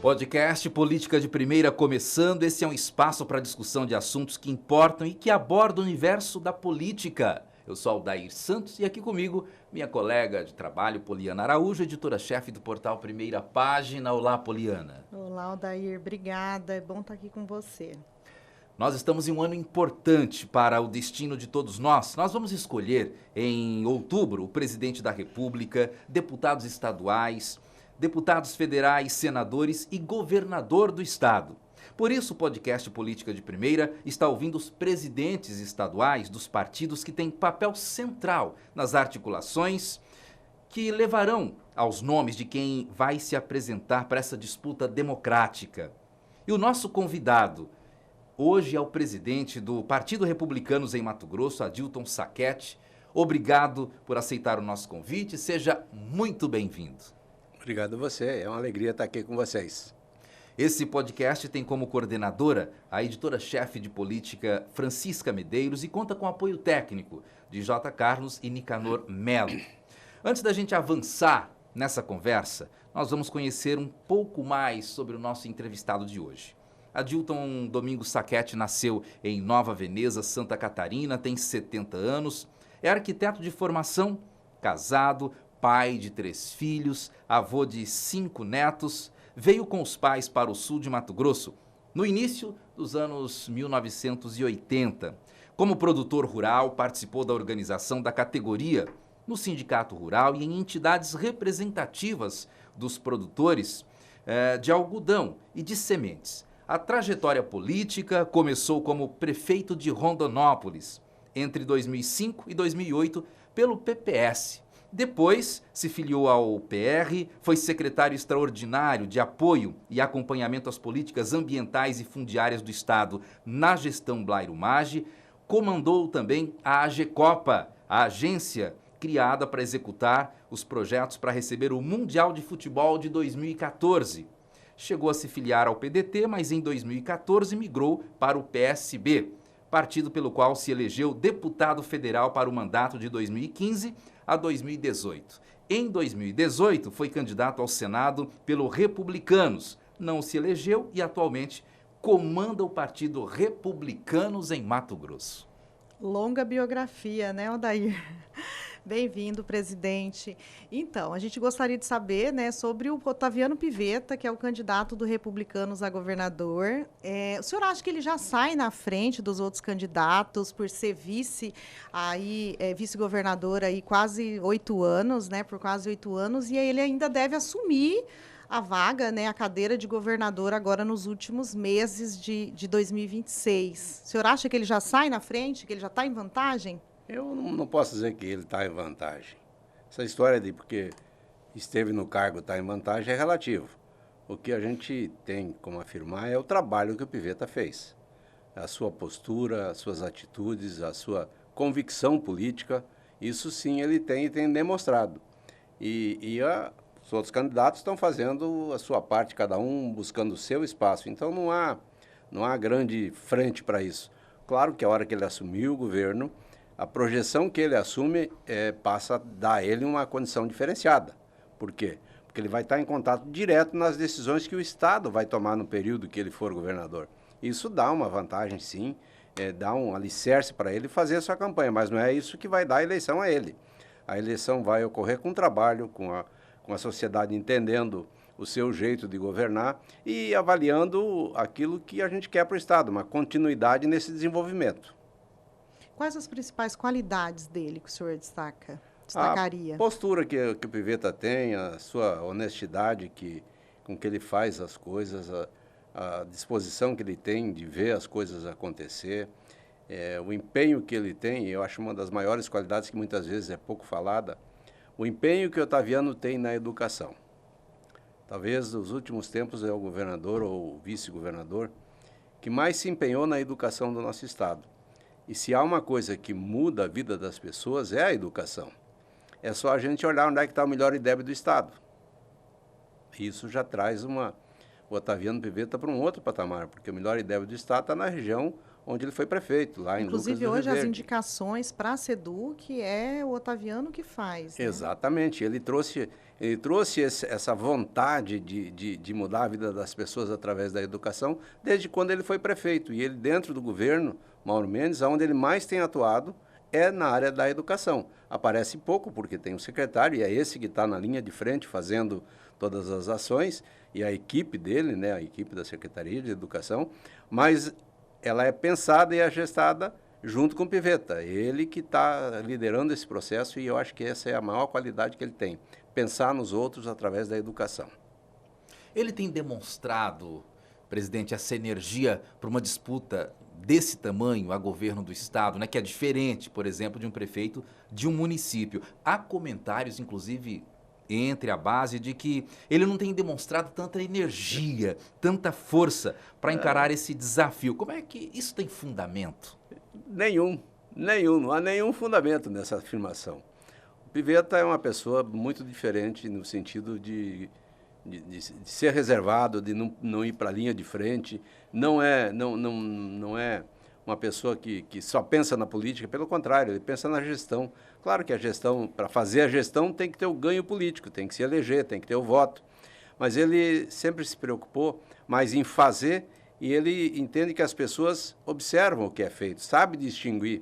Podcast Política de Primeira começando. Esse é um espaço para discussão de assuntos que importam e que abordam o universo da política. Eu sou Aldair Santos e aqui comigo minha colega de trabalho, Poliana Araújo, editora-chefe do portal Primeira Página. Olá, Poliana. Olá, Aldair. Obrigada. É bom estar aqui com você. Nós estamos em um ano importante para o destino de todos nós. Nós vamos escolher em outubro o presidente da República, deputados estaduais, deputados federais, senadores e governador do estado. Por isso, o podcast Política de Primeira está ouvindo os presidentes estaduais dos partidos que têm papel central nas articulações que levarão aos nomes de quem vai se apresentar para essa disputa democrática. E o nosso convidado hoje é o presidente do Partido Republicanos em Mato Grosso, Adilton Sacchetti. Obrigado por aceitar o nosso convite. Seja muito bem-vindo. Obrigado a você, é uma alegria estar aqui com vocês. Esse podcast tem como coordenadora a editora-chefe de política Francisca Medeiros e conta com apoio técnico de J. Carlos e Nicanor Melo. Antes da gente avançar nessa conversa, nós vamos conhecer um pouco mais sobre o nosso entrevistado de hoje. Adilton Domingos Sacchetti nasceu em Nova Veneza, Santa Catarina, tem 70 anos, é arquiteto de formação, casado, pai de 3 filhos, avô de 5 netos, veio com os pais para o sul de Mato Grosso no início dos anos 1980. Como produtor rural, participou da organização da categoria no Sindicato Rural e em entidades representativas dos produtores de algodão e de sementes. A trajetória política começou como prefeito de Rondonópolis entre 2005 e 2008 pelo PPS. Depois se filiou ao PR, foi secretário extraordinário de apoio e acompanhamento às políticas ambientais e fundiárias do Estado na gestão Blairo Maggi, comandou também a AGECOPA, a agência criada para executar os projetos para receber o Mundial de Futebol de 2014. Chegou a se filiar ao PDT, mas em 2014 migrou para o PSB, partido pelo qual se elegeu deputado federal para o mandato de 2015 a 2018. Em 2018, foi candidato ao Senado pelo Republicanos, não se elegeu e atualmente comanda o Partido Republicanos em Mato Grosso. Longa biografia, né, Aldair? Bem-vindo, presidente. Então, a gente gostaria de saber, né, sobre o Otaviano Pivetta, que é o candidato do Republicanos a governador. O senhor acha que ele já sai na frente dos outros candidatos por ser vice-governador aí quase 8 anos, né, por quase 8 anos, e aí ele ainda deve assumir a vaga, né, a cadeira de governador agora nos últimos meses de 2026. O senhor acha que ele já sai na frente, que ele já está em vantagem? Eu não posso dizer que ele está em vantagem. Essa história de porque esteve no cargo está em vantagem é relativo. O que a gente tem como afirmar é o trabalho que o Pivetta fez. A sua postura, as suas atitudes, a sua convicção política, isso sim ele tem e tem demonstrado. Os outros candidatos estão fazendo a sua parte, cada um buscando o seu espaço. Então não há grande frente para isso. Claro que a hora que ele assumiu o governo, a projeção que ele assume passa a dar a ele uma condição diferenciada. Por quê? Porque ele vai estar em contato direto nas decisões que o Estado vai tomar no período que ele for governador. Isso dá uma vantagem, sim, dá um alicerce para ele fazer a sua campanha, mas não é isso que vai dar a eleição a ele. A eleição vai ocorrer com trabalho, com a sociedade entendendo o seu jeito de governar e avaliando aquilo que a gente quer para o Estado, uma continuidade nesse desenvolvimento. Quais as principais qualidades dele que o senhor destacaria? A postura que o Pivetta tem, a sua honestidade com que ele faz as coisas, a disposição que ele tem de ver as coisas acontecer, o empenho que ele tem, eu acho uma das maiores qualidades que muitas vezes é pouco falada, o empenho que o Otaviano tem na educação. Talvez nos últimos tempos é o governador ou o vice-governador que mais se empenhou na educação do nosso Estado. E se há uma coisa que muda a vida das pessoas, é a educação. É só a gente olhar onde é que está o melhor IDEB do Estado. Isso já traz o Otaviano Pivetta para um outro patamar, porque o melhor IDEB do Estado está na região onde ele foi prefeito, lá em Lucas do Inclusive, Rio hoje, as Verde. indicações para a SEDUC é o Otaviano que faz. Né? Exatamente. Ele trouxe essa vontade de mudar a vida das pessoas através da educação desde quando ele foi prefeito. E ele, dentro do governo, Mauro Mendes, onde ele mais tem atuado é na área da educação. Aparece pouco, porque tem um secretário, e é esse que está na linha de frente fazendo todas as ações, e a equipe dele, né, a equipe da Secretaria de Educação, mas ela é pensada e é gestada junto com o Pivetta. Ele que está liderando esse processo, e eu acho que essa é a maior qualidade que ele tem, pensar nos outros através da educação. Ele tem demonstrado, presidente, essa energia para uma disputa desse tamanho a governo do estado, né, que é diferente, por exemplo, de um prefeito de um município. Há comentários, inclusive, entre a base, de que ele não tem demonstrado tanta energia, tanta força para encarar esse desafio. Como é que isso tem fundamento? Nenhum, não há nenhum fundamento nessa afirmação. O Pivetta é uma pessoa muito diferente no sentido de ser reservado, de não ir para a linha de frente. Não é uma pessoa que só pensa na política, pelo contrário, ele pensa na gestão. Claro que a gestão, para fazer a gestão, tem que ter o ganho político, tem que se eleger, tem que ter o voto. Mas ele sempre se preocupou mais em fazer, e ele entende que as pessoas observam o que é feito, sabe distinguir.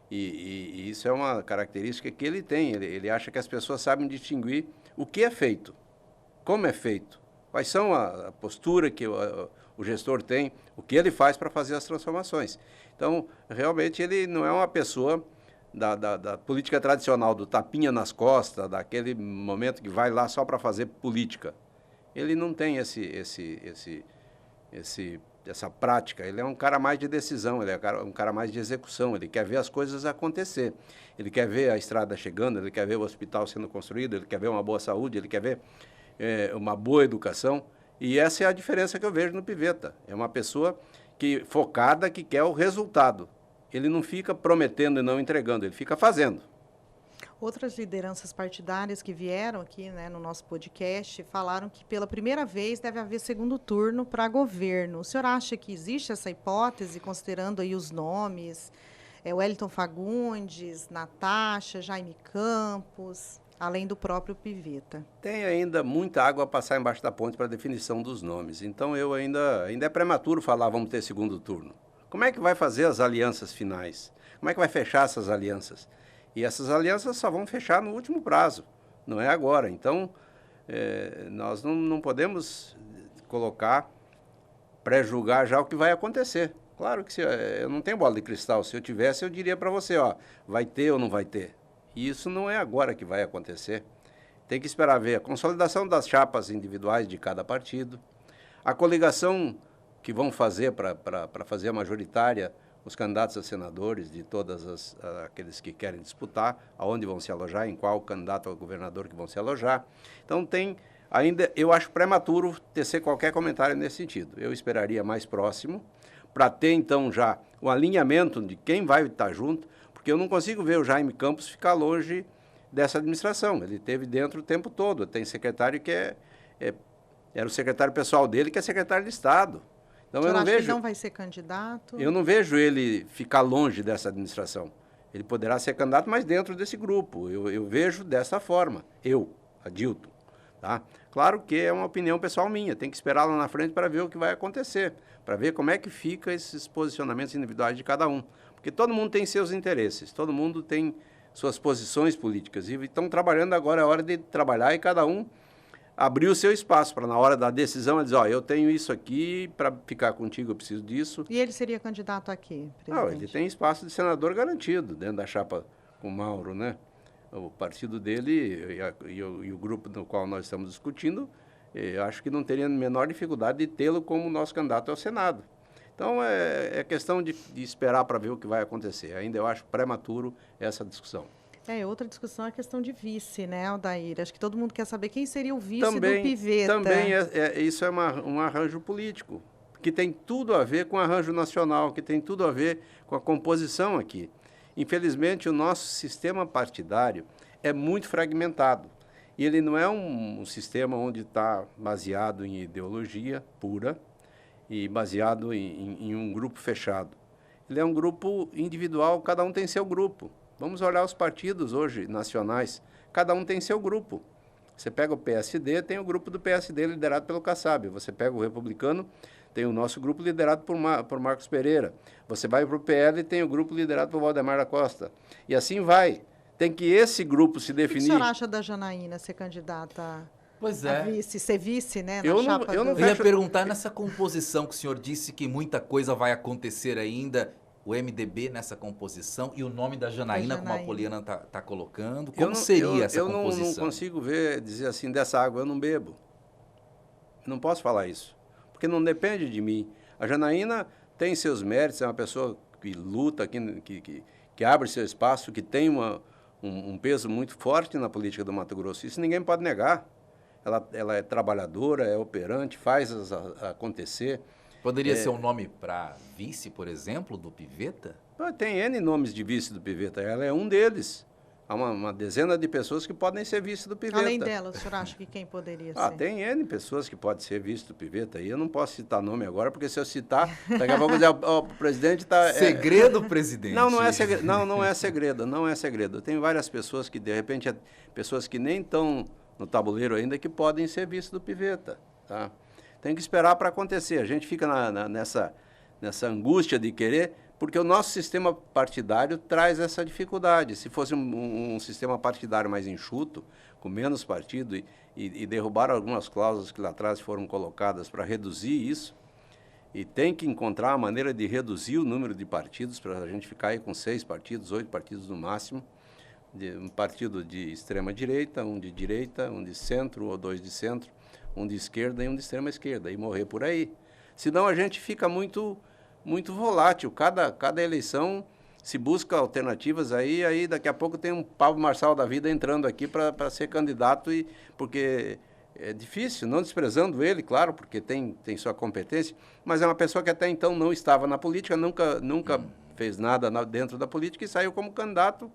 E isso é uma característica que ele tem. Ele acha que as pessoas sabem distinguir o que é feito, como é feito, quais são a postura que o gestor tem, o que ele faz para fazer as transformações. Então, realmente, ele não é uma pessoa da política tradicional, do tapinha nas costas, daquele momento que vai lá só para fazer política. Ele não tem essa prática. Ele é um cara mais de decisão, ele é um cara mais de execução, ele quer ver as coisas acontecer. Ele quer ver a estrada chegando, ele quer ver o hospital sendo construído, ele quer ver uma boa saúde, ele quer ver uma boa educação. E essa é a diferença que eu vejo no Pivetta. É uma pessoa focada, que quer o resultado. Ele não fica prometendo e não entregando, ele fica fazendo. Outras lideranças partidárias que vieram aqui, né, no nosso podcast falaram que pela primeira vez deve haver segundo turno para governo. O senhor acha que existe essa hipótese, considerando aí os nomes, Wellington Fagundes, Natasha, Jaime Campos, além do próprio Pivetta? Tem ainda muita água a passar embaixo da ponte para a definição dos nomes. Então, ainda é prematuro falar vamos ter segundo turno. Como é que vai fazer as alianças finais? Como é que vai fechar essas alianças? E essas alianças só vão fechar no último prazo, não é agora. Então, nós não podemos pré-julgar já o que vai acontecer. Claro que eu não tenho bola de cristal. Se eu tivesse, eu diria para você, vai ter ou não vai ter. E isso não é agora que vai acontecer. Tem que esperar ver a consolidação das chapas individuais de cada partido, a coligação que vão fazer para fazer a majoritária, os candidatos a senadores de todos aqueles que querem disputar, aonde vão se alojar, em qual candidato a governador que vão se alojar. Então, eu acho prematuro tecer qualquer comentário nesse sentido. Eu esperaria mais próximo, para ter, então, já o alinhamento de quem vai estar junto, porque eu não consigo ver o Jaime Campos ficar longe dessa administração. Ele esteve dentro o tempo todo. Tem secretário que era o secretário pessoal dele, que é secretário de Estado. Então, eu não vejo, que não vai ser candidato? Eu não vejo ele ficar longe dessa administração. Ele poderá ser candidato, mas dentro desse grupo. Eu vejo dessa forma. Adilton. Tá? Claro que é uma opinião pessoal minha. Tem que esperar lá na frente para ver o que vai acontecer, para ver como é que fica esses posicionamentos individuais de cada um. Porque todo mundo tem seus interesses, todo mundo tem suas posições políticas. E estão trabalhando agora, é hora de trabalhar e cada um abrir o seu espaço para, na hora da decisão, dizer, eu tenho isso aqui, para ficar contigo eu preciso disso. E ele seria candidato a quê, presidente? Não, ele tem espaço de senador garantido dentro da chapa com o Mauro, né? O partido dele e o grupo no qual nós estamos discutindo, eu acho que não teria a menor dificuldade de tê-lo como nosso candidato ao Senado. Então, é questão de esperar para ver o que vai acontecer. Ainda eu acho prematuro essa discussão. Outra discussão é a questão de vice, né, Aldair? Acho que todo mundo quer saber quem seria o vice do Pivetta. Também isso é um arranjo político, que tem tudo a ver com o arranjo nacional, que tem tudo a ver com a composição aqui. Infelizmente, o nosso sistema partidário é muito fragmentado. E ele não é um sistema onde está baseado em ideologia pura e baseado em um grupo fechado. ele é um grupo individual, cada um tem seu grupo. Vamos olhar os partidos hoje nacionais, cada um tem seu grupo. Você pega o PSD, tem o grupo do PSD liderado pelo Kassab. Você pega o Republicano, tem o nosso grupo liderado por Marcos Pereira. Você vai para o PL, tem o grupo liderado por Waldemar da Costa. E assim vai. Tem que esse grupo se definir. O que o senhor acha da Janaína ser candidata Pois a é. vice, ser vice, né, na Eu não- chapa eu não do... Eu ia perguntar nessa composição que o senhor disse que muita coisa vai acontecer ainda, o MDB nessa composição e o nome da Janaína, como a Poliana está colocando. Como seria essa composição? Eu não consigo dizer assim, dessa água eu não bebo. Não posso falar isso, porque não depende de mim. A Janaína tem seus méritos, é uma pessoa que luta, que abre seu espaço, que tem um peso muito forte na política do Mato Grosso. Isso ninguém pode negar. Ela é trabalhadora, é operante, faz acontecer. Poderia ser um nome para vice, por exemplo, do Pivetta? Tem N nomes de vice do Pivetta, ela é um deles. Há uma dezena de pessoas que podem ser vice do Pivetta. Além dela, o senhor acha que quem poderia ser? Tem N pessoas que podem ser vice do Pivetta. E eu não posso citar nome agora, porque se eu citar, daqui a pouco eu dizer, o presidente está... Segredo, presidente? Não é segredo. Não é segredo, não é segredo. Tem várias pessoas que, de repente, pessoas que nem estão no tabuleiro ainda, que podem ser vice do Pivetta. Tá? Tem que esperar para acontecer. A gente fica nessa angústia de querer, porque o nosso sistema partidário traz essa dificuldade. Se fosse um sistema partidário mais enxuto, com menos partido, e derrubar algumas cláusulas que lá atrás foram colocadas para reduzir isso, e tem que encontrar uma maneira de reduzir o número de partidos, para a gente ficar aí com 6 partidos, 8 partidos no máximo, um partido de extrema-direita, um de centro, ou 2 de centro, um de esquerda e um de extrema-esquerda, e morrer por aí. Senão a gente fica muito volátil. Cada eleição se busca alternativas aí daqui a pouco tem um Pablo Marçal da vida entrando aqui para ser candidato, porque é difícil, não desprezando ele, claro, porque tem sua competência, mas é uma pessoa que até então não estava na política, nunca fez nada dentro da política e saiu como candidato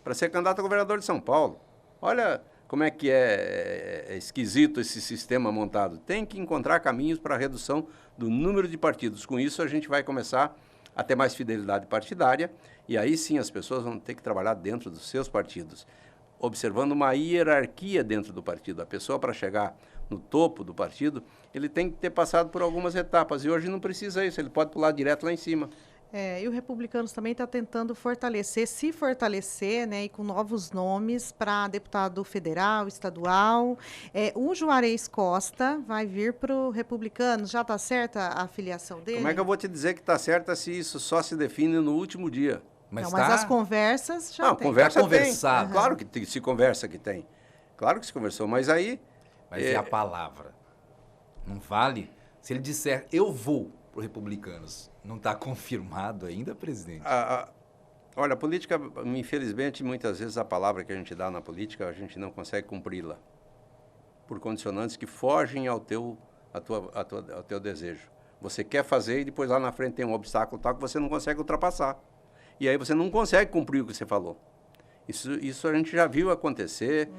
para ser candidato a governador de São Paulo. Olha como é que é esquisito esse sistema montado. Tem que encontrar caminhos para a redução do número de partidos. Com isso, a gente vai começar a ter mais fidelidade partidária, e aí sim as pessoas vão ter que trabalhar dentro dos seus partidos, observando uma hierarquia dentro do partido. A pessoa, para chegar no topo do partido, ele tem que ter passado por algumas etapas, e hoje não precisa isso, ele pode pular direto lá em cima. E o Republicanos também está tentando se fortalecer, né, e com novos nomes para deputado federal, estadual. O Juarez Costa vai vir para o Republicanos. Já está certa a filiação dele? Como é que eu vou te dizer que está certa se isso só se define no último dia? Mas as conversas já tem. Conversa tá conversado. Claro que se conversa que tem. Claro que se conversou, mas aí... Mas é a palavra. Não vale? Se ele disser, eu vou para o Republicanos, não está confirmado ainda, presidente? Olha, a política, infelizmente, muitas vezes a palavra que a gente dá na política, a gente não consegue cumpri-la, por condicionantes que fogem ao teu desejo. Você quer fazer e depois lá na frente tem um obstáculo tal que você não consegue ultrapassar. E aí você não consegue cumprir o que você falou. Isso a gente já viu acontecer,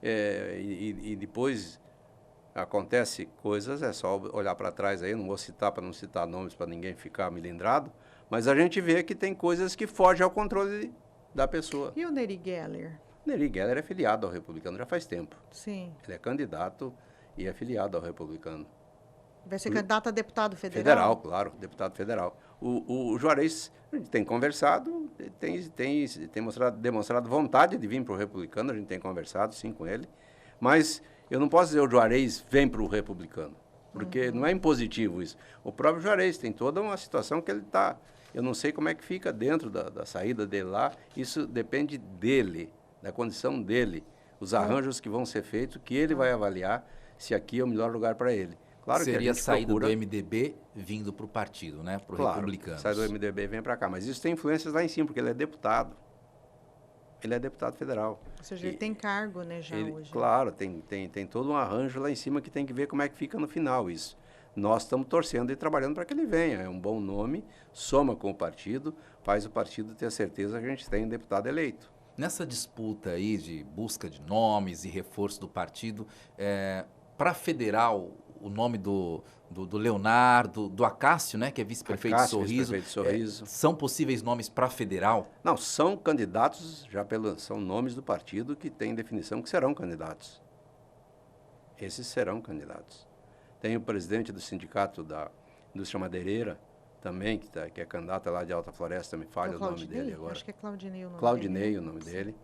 e depois acontece coisas, é só olhar para trás aí, não vou citar para não citar nomes para ninguém ficar melindrado, mas a gente vê que tem coisas que fogem ao controle da pessoa. E o Neri Geller? O Neri Geller é filiado ao Republicano já faz tempo. Sim. Ele é candidato e é filiado ao Republicano. Vai ser candidato a deputado federal? Federal, claro, deputado federal. O Juarez, a gente tem conversado, tem demonstrado vontade de vir para o Republicano, a gente tem conversado sim com ele, mas eu não posso dizer o Juarez vem para o Republicano, porque não é impositivo isso. O próprio Juarez tem toda uma situação que ele está... Eu não sei como é que fica dentro da saída dele lá, isso depende dele, da condição dele, os arranjos que vão ser feitos, que ele vai avaliar se aqui é o melhor lugar para ele. Claro Seria que a gente saída procura... do MDB vindo para o partido, né? Para o Republicano. Sai do MDB e vem para cá, mas isso tem influências lá em cima, porque ele é deputado. Ele é deputado federal. Ou seja, ele tem cargo, né, já hoje. Claro, tem todo um arranjo lá em cima que tem que ver como é que fica no final isso. Nós estamos torcendo e trabalhando para que ele venha. É um bom nome, soma com o partido, faz o partido ter a certeza que a gente tem um deputado eleito. Nessa disputa aí de busca de nomes e reforço do partido, para federal, o nome do Leonardo, do Acácio, né, que é vice-prefeito de Acácio, Sorriso. vice-prefeito de Sorriso. São possíveis nomes para federal? Não, são candidatos, são nomes do partido que tem definição que serão candidatos. Esses serão candidatos. Tem o presidente do sindicato da indústria madeireira, também, que é candidato lá de Alta Floresta, me falha o nome dele agora. Acho que é Claudinei o nome Claudinei, dele. o nome dele.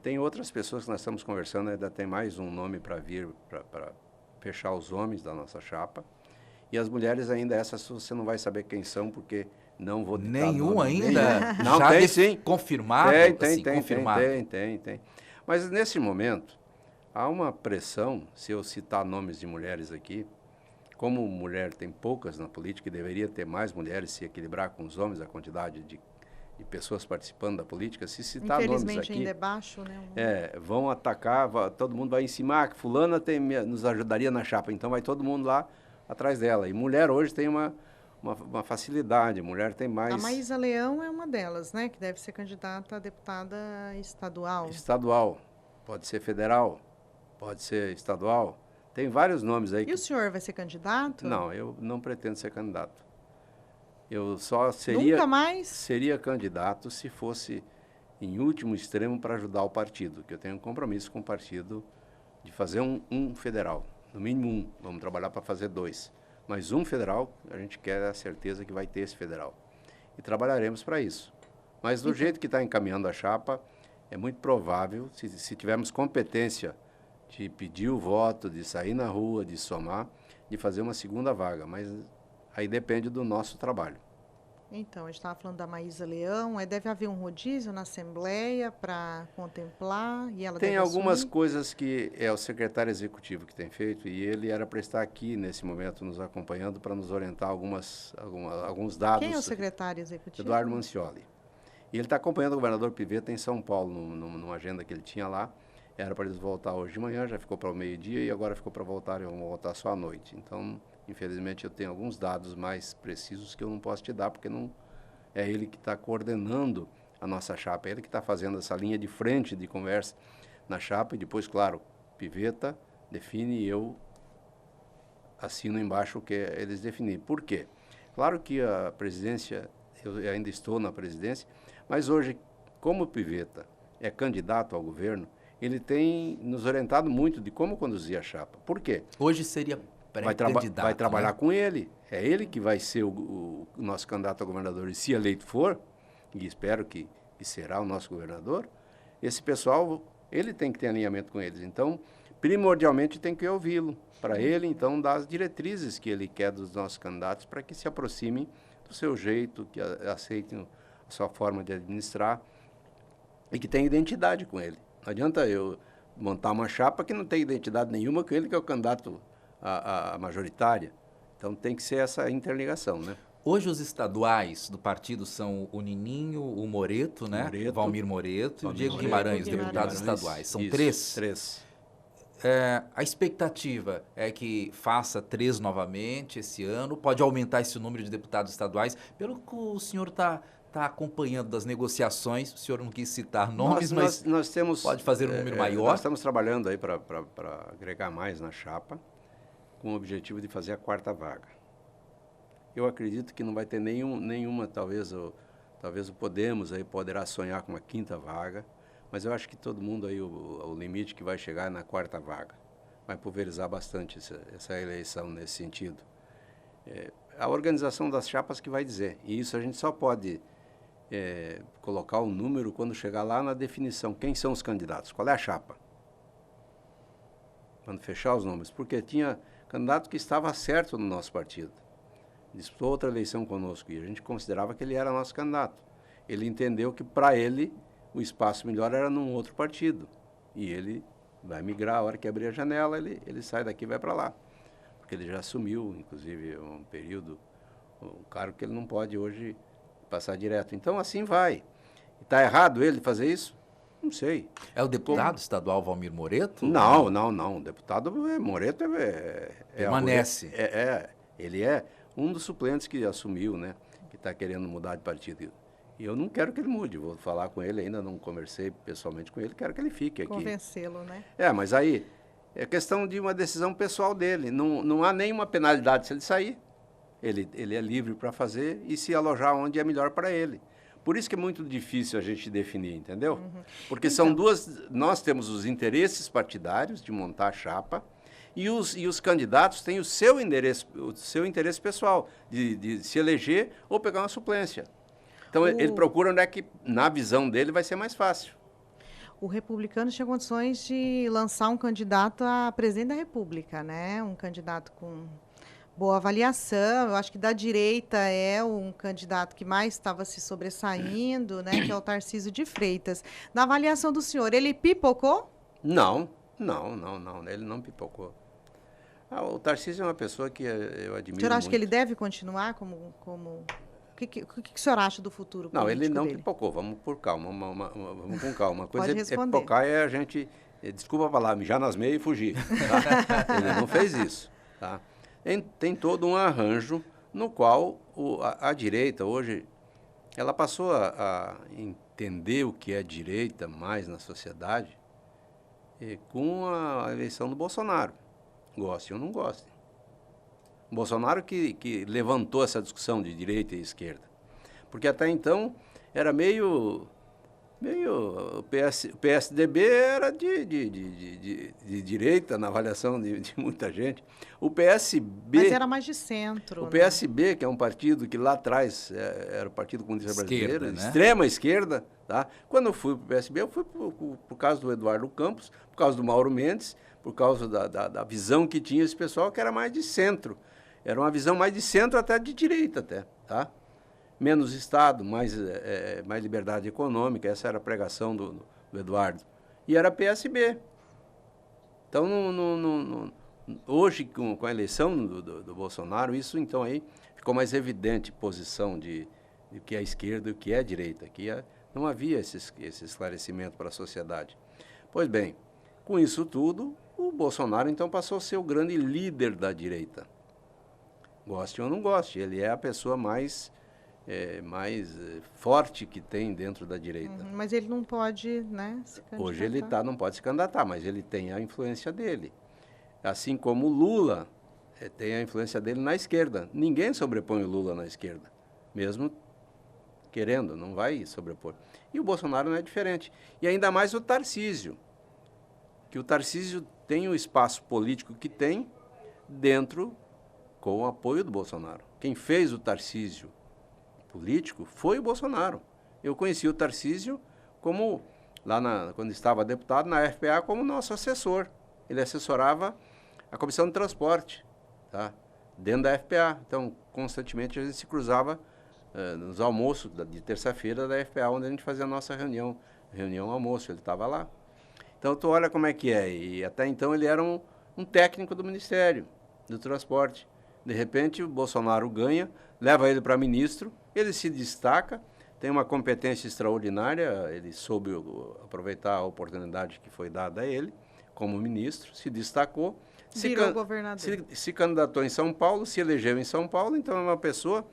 Tem outras pessoas que nós estamos conversando, ainda tem mais um nome para vir, para fechar os homens da nossa chapa. E as mulheres ainda, essas você não vai saber quem são, porque não vou ditar Nenhum nome, ainda? nenhum. Não, Já tem sim. Confirmado? Confirmado. Tem. Mas nesse momento, há uma pressão, se eu citar nomes de mulheres aqui, como mulher tem poucas na política e deveria ter mais mulheres, se equilibrar com os homens a quantidade de pessoas participando da política, se citar nomes aqui... Infelizmente ainda é baixo, né? Vão atacar, todo mundo vai em cima, que fulana nos ajudaria na chapa, então vai todo mundo lá atrás dela. E mulher hoje tem uma facilidade, mulher tem mais... A Maísa Leão é uma delas, né? Que deve ser candidata a deputada estadual. Estadual, pode ser federal, pode ser estadual. Tem vários nomes aí. E o senhor vai ser candidato? Não, eu não pretendo ser candidato. Eu só seria... Nunca mais? Seria candidato se fosse, em último extremo, para ajudar o partido, que eu tenho um compromisso com o partido de fazer um federal, no mínimo um. Vamos trabalhar para fazer 2. Mas um federal, a gente quer a certeza que vai ter esse federal. E trabalharemos para isso. Mas do jeito que está encaminhando a chapa, é muito provável, se tivermos competência de pedir o voto, de sair na rua, de somar, de fazer uma segunda vaga. Mas aí depende do nosso trabalho. Então, a gente estava falando da Maísa Leão, deve haver um rodízio na Assembleia para contemplar e ela tem deve algumas assumir? coisas que é o secretário executivo que tem feito e ele era para estar aqui nesse momento nos acompanhando para nos orientar alguns dados. Quem é o secretário executivo? Eduardo Mancioli. E ele está acompanhando o governador Pivetta em São Paulo, numa agenda que ele tinha lá. Era para eles voltar hoje de manhã, já ficou para o meio-dia e agora ficou para voltar, vão voltar só à noite. Então, infelizmente, eu tenho alguns dados mais precisos que eu não posso te dar, porque não é ele que está coordenando a nossa chapa, é ele que está fazendo essa linha de frente de conversa na chapa e depois, claro, Pivetta define e eu assino embaixo o que eles definirem. Por quê? Claro que a presidência, eu ainda estou na presidência, mas hoje, como o Pivetta é candidato ao governo, ele tem nos orientado muito de como conduzir a chapa. Por quê? Hoje seria pré-candidato. Vai trabalhar né? com ele. É ele que vai ser o nosso candidato a governador. E se eleito for, e espero que será o nosso governador, esse pessoal, ele tem que ter alinhamento com eles. Então, primordialmente, tem que ouvi-lo. Para ele, então, dar as diretrizes que ele quer dos nossos candidatos para que se aproximem do seu jeito, que aceitem a sua forma de administrar e que tenham identidade com ele. Não adianta eu montar uma chapa que não tem identidade nenhuma com ele, que é o candidato a majoritária. Então tem que ser essa interligação, né? Hoje os estaduais do partido são o Nininho, o Moreto, né? Valmir Moreto e o Diego Guimarães, deputados estaduais. São Isso, 3? 3. A expectativa é que faça 3 novamente esse ano. Pode aumentar esse número de deputados estaduais. Pelo que o senhor está acompanhando das negociações, o senhor não quis citar nomes, mas nós temos, pode fazer um número maior? Nós estamos trabalhando aí para agregar mais na chapa, com o objetivo de fazer a 4ª vaga. Eu acredito que não vai ter nenhuma, talvez o Podemos aí poderá sonhar com uma 5ª vaga, mas eu acho que todo mundo aí, o limite que vai chegar é na 4ª vaga. Vai pulverizar bastante essa eleição nesse sentido. A organização das chapas que vai dizer, e isso a gente só pode colocar o número quando chegar lá na definição. Quem são os candidatos? Qual é a chapa? Quando fechar os nomes. Porque tinha candidato que estava certo no nosso partido. Disputou outra eleição conosco e a gente considerava que ele era nosso candidato. Ele entendeu que, para ele, o espaço melhor era num outro partido. E ele vai migrar, a hora que abrir a janela, ele sai daqui e vai para lá. Porque ele já assumiu, inclusive, um cargo que ele não pode hoje passar direto. Então, assim vai. Está errado ele fazer isso? Não sei. É o deputado estadual Valmir Moreto? Não. O deputado Moreto permanece. Ele é um dos suplentes que assumiu, né? Que está querendo mudar de partido. E eu não quero que ele mude. Vou falar com ele, ainda não conversei pessoalmente com ele, quero que ele fique aqui. Convencê-lo, né? Mas aí, É questão de uma decisão pessoal dele. Não há nenhuma penalidade se ele sair. Ele é livre para fazer e se alojar onde é melhor para ele. Por isso que é muito difícil a gente definir, entendeu? Porque Então, são duas... Nós temos os interesses partidários de montar a chapa e os candidatos têm o seu interesse pessoal de se eleger ou pegar uma suplência. Então, ele procura onde é que, na visão dele, vai ser mais fácil. O Republicano tinha condições de lançar um candidato a presidente da República, né? Um candidato com boa avaliação. Eu acho que da direita é um candidato que mais estava se sobressaindo, né? Que é o Tarcísio de Freitas. Na avaliação do senhor, ele pipocou? Não, ele não pipocou. O Tarcísio é uma pessoa que eu admiro O senhor acha muito. que ele deve continuar como... O que o senhor acha do futuro político Não, ele não dele? pipocou, vamos por calma, vamos com calma. Uma coisa Pode é responder. pipocar é a gente, desculpa a palavra, mijar nas meias e fugir. Tá? Ele não fez isso. Tá? Tem todo um arranjo no qual a direita hoje, ela passou a entender o que é direita mais na sociedade com a eleição do Bolsonaro. Gostem ou não gostem. O Bolsonaro que levantou essa discussão de direita e esquerda. Porque até então era meio o PSDB era de direita na avaliação de muita gente. O PSB... Mas era mais de centro. O PSB, que é um partido que lá atrás era o Partido Comunista Brasileiro, né? extrema esquerda. Tá? Quando eu fui para o PSB, eu fui por causa do Eduardo Campos, por causa do Mauro Mendes, por causa da visão que tinha esse pessoal, que era mais de centro. Era uma visão mais de centro até de direita, até, tá? Menos Estado, mais liberdade econômica, essa era a pregação do Eduardo. E era PSB. Então, hoje, com a eleição do Bolsonaro, isso então aí ficou mais evidente posição de o que é esquerda e o que é direita. Não havia esse esclarecimento para a sociedade. Pois bem, com isso tudo, o Bolsonaro então passou a ser o grande líder da direita. Goste ou não goste, ele é a pessoa mais forte que tem dentro da direita. Mas ele não pode, né, se candidatar. Hoje ele não pode se candidatar, mas ele tem a influência dele. Assim como o Lula tem a influência dele na esquerda. Ninguém sobrepõe o Lula na esquerda, mesmo querendo, não vai sobrepor. E o Bolsonaro não é diferente. E ainda mais o Tarcísio, que o Tarcísio tem o espaço político que tem dentro com o apoio do Bolsonaro. Quem fez o Tarcísio político foi o Bolsonaro. Eu conheci o Tarcísio como, quando estava deputado na FPA, como nosso assessor. Ele assessorava a Comissão de Transporte, tá? Dentro da FPA. Então, constantemente a gente se cruzava nos almoços de terça-feira da FPA, onde a gente fazia a nossa reunião almoço, ele estava lá. Então, tu olha como é que é. E até então ele era um técnico do Ministério do Transporte. De repente, o Bolsonaro ganha, leva ele para ministro, ele se destaca, tem uma competência extraordinária, ele soube aproveitar a oportunidade que foi dada a ele, como ministro, se destacou. Virou governador. Se candidatou em São Paulo, se elegeu em São Paulo, então é uma pessoa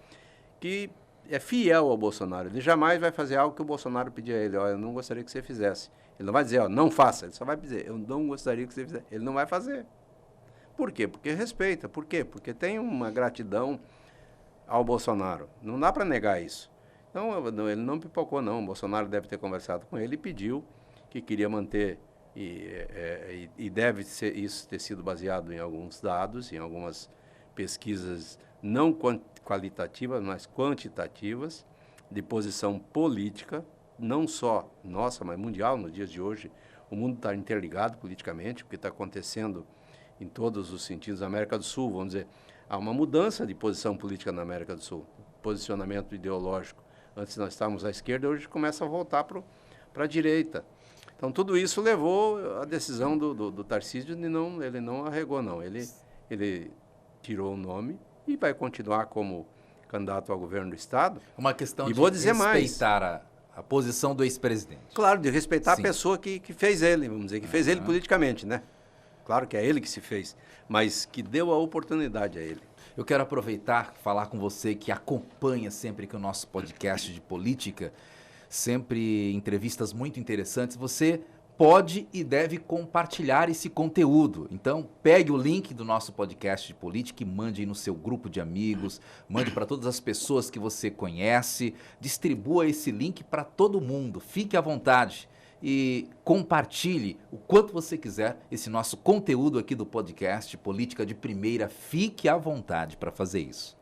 que é fiel ao Bolsonaro. Ele jamais vai fazer algo que o Bolsonaro pedir a ele, eu não gostaria que você fizesse. Ele não vai dizer, não faça, ele só vai dizer, eu não gostaria que você fizesse. Ele não vai fazer. Por quê? Porque respeita. Por quê? Porque tem uma gratidão ao Bolsonaro. Não dá para negar isso. Então, ele não pipocou, não. O Bolsonaro deve ter conversado com ele e pediu que queria manter, e deve isso ter sido baseado em alguns dados, em algumas pesquisas não qualitativas, mas quantitativas, de posição política, não só nossa, mas mundial, nos dias de hoje. O mundo está interligado politicamente, o que está acontecendo em todos os sentidos. A América do Sul, vamos dizer, há uma mudança de posição política na América do Sul, posicionamento ideológico. Antes nós estávamos à esquerda, hoje começa a voltar para a direita. Então, tudo isso levou a decisão do Tarcísio de ele não arregou, não. Ele tirou o nome e vai continuar como candidato ao governo do Estado. Uma questão e de vou dizer respeitar a posição do ex-presidente. Claro, de respeitar Sim. a pessoa que fez ele, vamos dizer, que fez ele politicamente, né? Claro que é ele que se fez, mas que deu a oportunidade a ele. Eu quero aproveitar e falar com você que acompanha sempre que o nosso podcast de política, sempre entrevistas muito interessantes. Você pode e deve compartilhar esse conteúdo. Então, pegue o link do nosso podcast de política e mande aí no seu grupo de amigos, mande para todas as pessoas que você conhece, distribua esse link para todo mundo. Fique à vontade e compartilhe o quanto você quiser esse nosso conteúdo aqui do podcast Política de Primeira. Fique à vontade para fazer isso.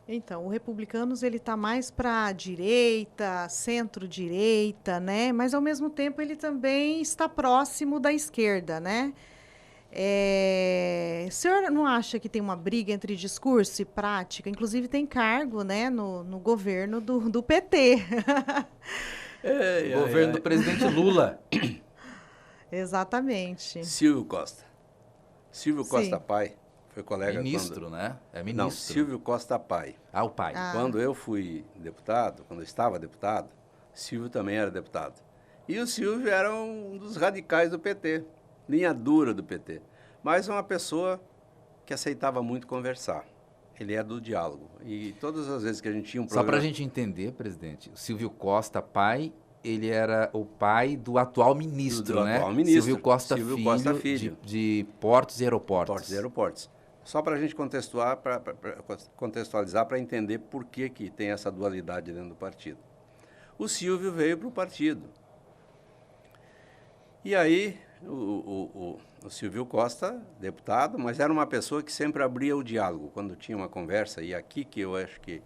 Então, o Republicanos ele está mais para a direita, centro-direita, né? Mas ao mesmo tempo ele também está próximo da esquerda, né? O senhor não acha que tem uma briga entre discurso e prática? Inclusive tem cargo, né, no governo do PT. Governo do presidente Lula. Exatamente. Silvio Costa. Silvio Costa Sim. Pai. Foi colega Ministro, né? É ministro. Não, Silvio Costa Pai. Ah, o pai. Quando eu fui deputado, quando eu estava deputado, Silvio também era deputado. E o Silvio era um dos radicais do PT, linha dura do PT. Mas uma pessoa que aceitava muito conversar. Ele é do diálogo. E todas as vezes que a gente tinha um Só problema... para a gente entender, presidente, o Silvio Costa Pai, ele era o pai do atual ministro, Do né? atual ministro, Silvio Costa Silvio Filho, Costa Filho. De Portos e Aeroportos. Portos e aeroportos. Só para a gente contextualizar, para entender por que tem essa dualidade dentro do partido. O Silvio veio para o partido. E aí, o Silvio Costa, deputado, mas era uma pessoa que sempre abria o diálogo quando tinha uma conversa. E aqui que eu acho que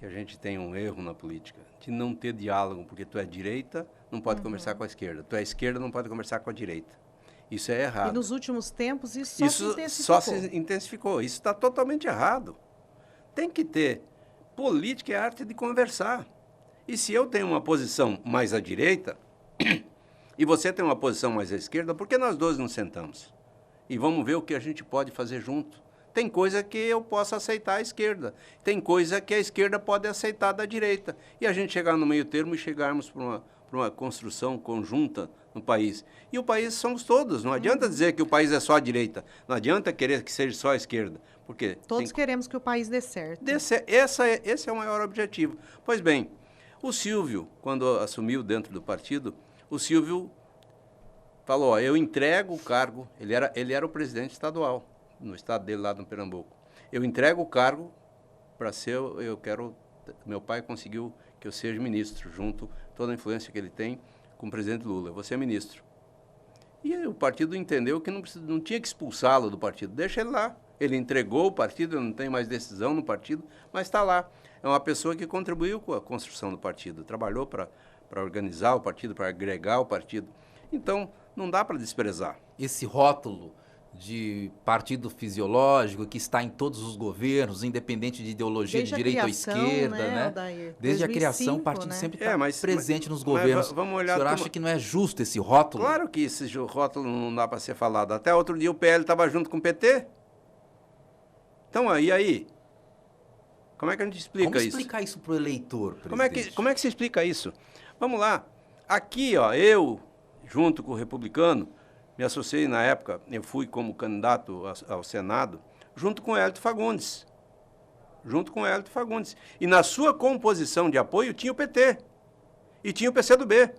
a gente tem um erro na política, de não ter diálogo, porque tu é direita, não pode conversar com a esquerda. Tu é esquerda, não pode conversar com a direita. Isso é errado. E nos últimos tempos isso só se intensificou. Isso está totalmente errado. Tem que ter. Política é a arte de conversar. E se eu tenho uma posição mais à direita e você tem uma posição mais à esquerda, por que nós dois não sentamos? E vamos ver o que a gente pode fazer junto. Tem coisa que eu posso aceitar à esquerda. Tem coisa que a esquerda pode aceitar da direita. E a gente chegar no meio termo e chegarmos para uma construção conjunta no país. E o país somos todos. Não adianta dizer que o país é só a direita. Não adianta querer que seja só a esquerda. Porque todos queremos que o país dê certo. Esse é o maior objetivo. Pois bem, o Silvio, quando assumiu dentro do partido, o Silvio falou, ó, eu entrego o cargo, ele era o presidente estadual, no estado dele lá no Pernambuco. Eu entrego o cargo para ser, meu pai conseguiu que eu seja ministro, junto toda a influência que ele tem com o presidente Lula. Eu vou ser ministro. E o partido entendeu que não tinha que expulsá-lo do partido. Deixa ele lá. Ele entregou o partido, não tem mais decisão no partido, mas está lá. É uma pessoa que contribuiu com a construção do partido, trabalhou para organizar o partido, para agregar o partido. Então, não dá para desprezar. Esse rótulo de partido fisiológico que está em todos os governos, independente de ideologia, desde de direita ou esquerda, né? Desde 2005, a criação, o partido sempre está presente nos governos. Vamos olhar, o senhor acha que não é justo esse rótulo? Claro que esse rótulo não dá para ser falado. Até outro dia o PL estava junto com o PT. Então, e aí? Como é que a gente explica isso? Como explicar isso para o eleitor, presidente? Como é que se explica isso? Vamos lá. Aqui, ó, eu, junto com o Republicano, me associei na época, eu fui como candidato ao Senado, junto com o Hélito Fagundes. E na sua composição de apoio tinha o PT. E tinha o PCdoB.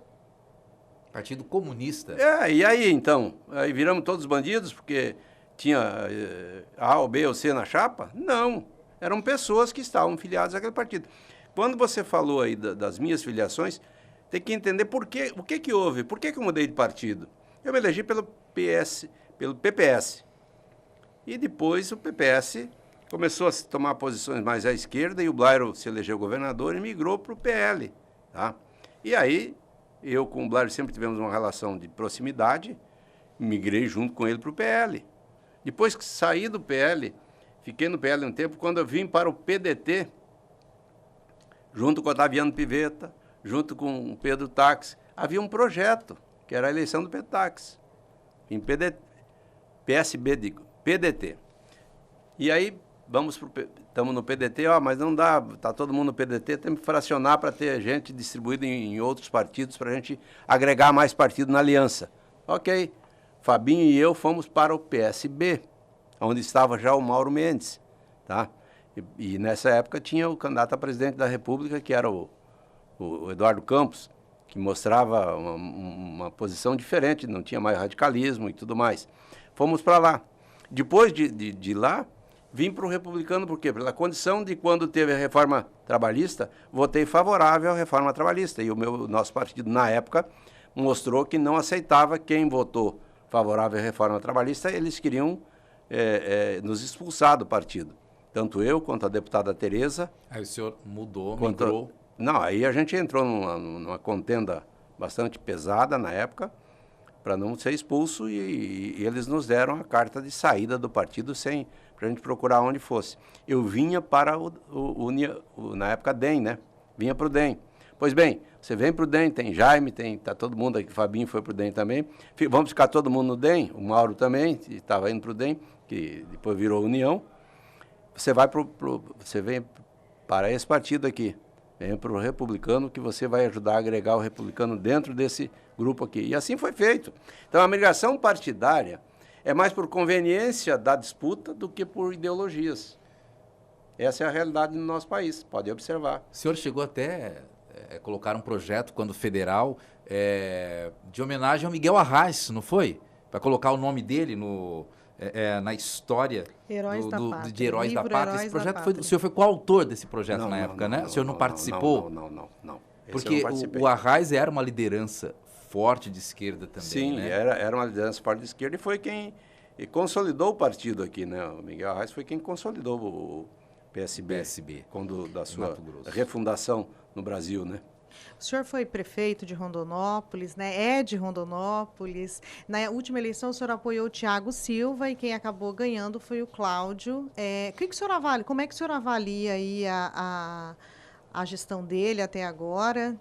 Partido Comunista. E aí, então? Aí viramos todos bandidos porque tinha A ou B ou C na chapa? Não. Eram pessoas que estavam filiadas àquele partido. Quando você falou aí das minhas filiações, tem que entender o que houve, por que eu mudei de partido. Eu me elegi pelo PPS. E depois o PPS começou a tomar posições mais à esquerda e o Blairo se elegeu governador e migrou para o PL. Tá? E aí, eu com o Blairo sempre tivemos uma relação de proximidade, migrei junto com ele para o PL. Depois que saí do PL, fiquei no PL um tempo, quando eu vim para o PDT, junto com o Otaviano Pivetta, junto com o Pedro Táxi, havia um projeto, que era a eleição do Pedro Táxi, em PDT. E aí, estamos no PDT, mas não dá, está todo mundo no PDT, temos que fracionar para ter gente distribuída em outros partidos, para a gente agregar mais partido na aliança. Ok, Fabinho e eu fomos para o PSB, onde estava já o Mauro Mendes, tá? E nessa época tinha o candidato a presidente da República, que era o Eduardo Campos, que mostrava uma posição diferente, não tinha mais radicalismo e tudo mais. Fomos para lá. Depois de lá, vim para o republicano, por quê? Pela condição de quando teve a reforma trabalhista, votei favorável à reforma trabalhista. E o nosso partido, na época, mostrou que não aceitava quem votou favorável à reforma trabalhista, eles queriam nos expulsar do partido. Tanto eu quanto a deputada Tereza. Aí o senhor mudou, migrou. Não, aí a gente entrou numa contenda bastante pesada na época, para não ser expulso, e eles nos deram a carta de saída do partido para a gente procurar onde fosse. Eu vinha para na época, DEM, né? Vinha para o DEM. Pois bem, você vem para o DEM, tem Jaime, tá todo mundo aqui, o Fabinho foi para o DEM também. Vamos ficar todo mundo no DEM, o Mauro também, estava indo para o DEM, que depois virou União. Você vem para esse partido aqui. Vem para o republicano, que você vai ajudar a agregar o republicano dentro desse grupo aqui. E assim foi feito. Então, a migração partidária é mais por conveniência da disputa do que por ideologias. Essa é a realidade no nosso país, pode observar. O senhor chegou até a colocar um projeto, quando federal, de homenagem ao Miguel Arraes, não foi? Para colocar o nome dele na história de Heróis da Pátria. Esse projeto o senhor foi coautor desse projeto na época, né? O senhor não participou? Não. Porque o Arraes era uma liderança forte de esquerda também, sim, né? Era uma liderança forte de esquerda e foi quem consolidou o partido aqui, né? O Miguel Arraes foi quem consolidou o PSB. Quando da sua refundação no Brasil, né? O senhor foi prefeito de Rondonópolis, né? É de Rondonópolis. Na última eleição, o senhor apoiou o Thiago Silva e quem acabou ganhando foi o Cláudio. Que o senhor avalia? Como é que o senhor avalia aí a gestão dele até agora?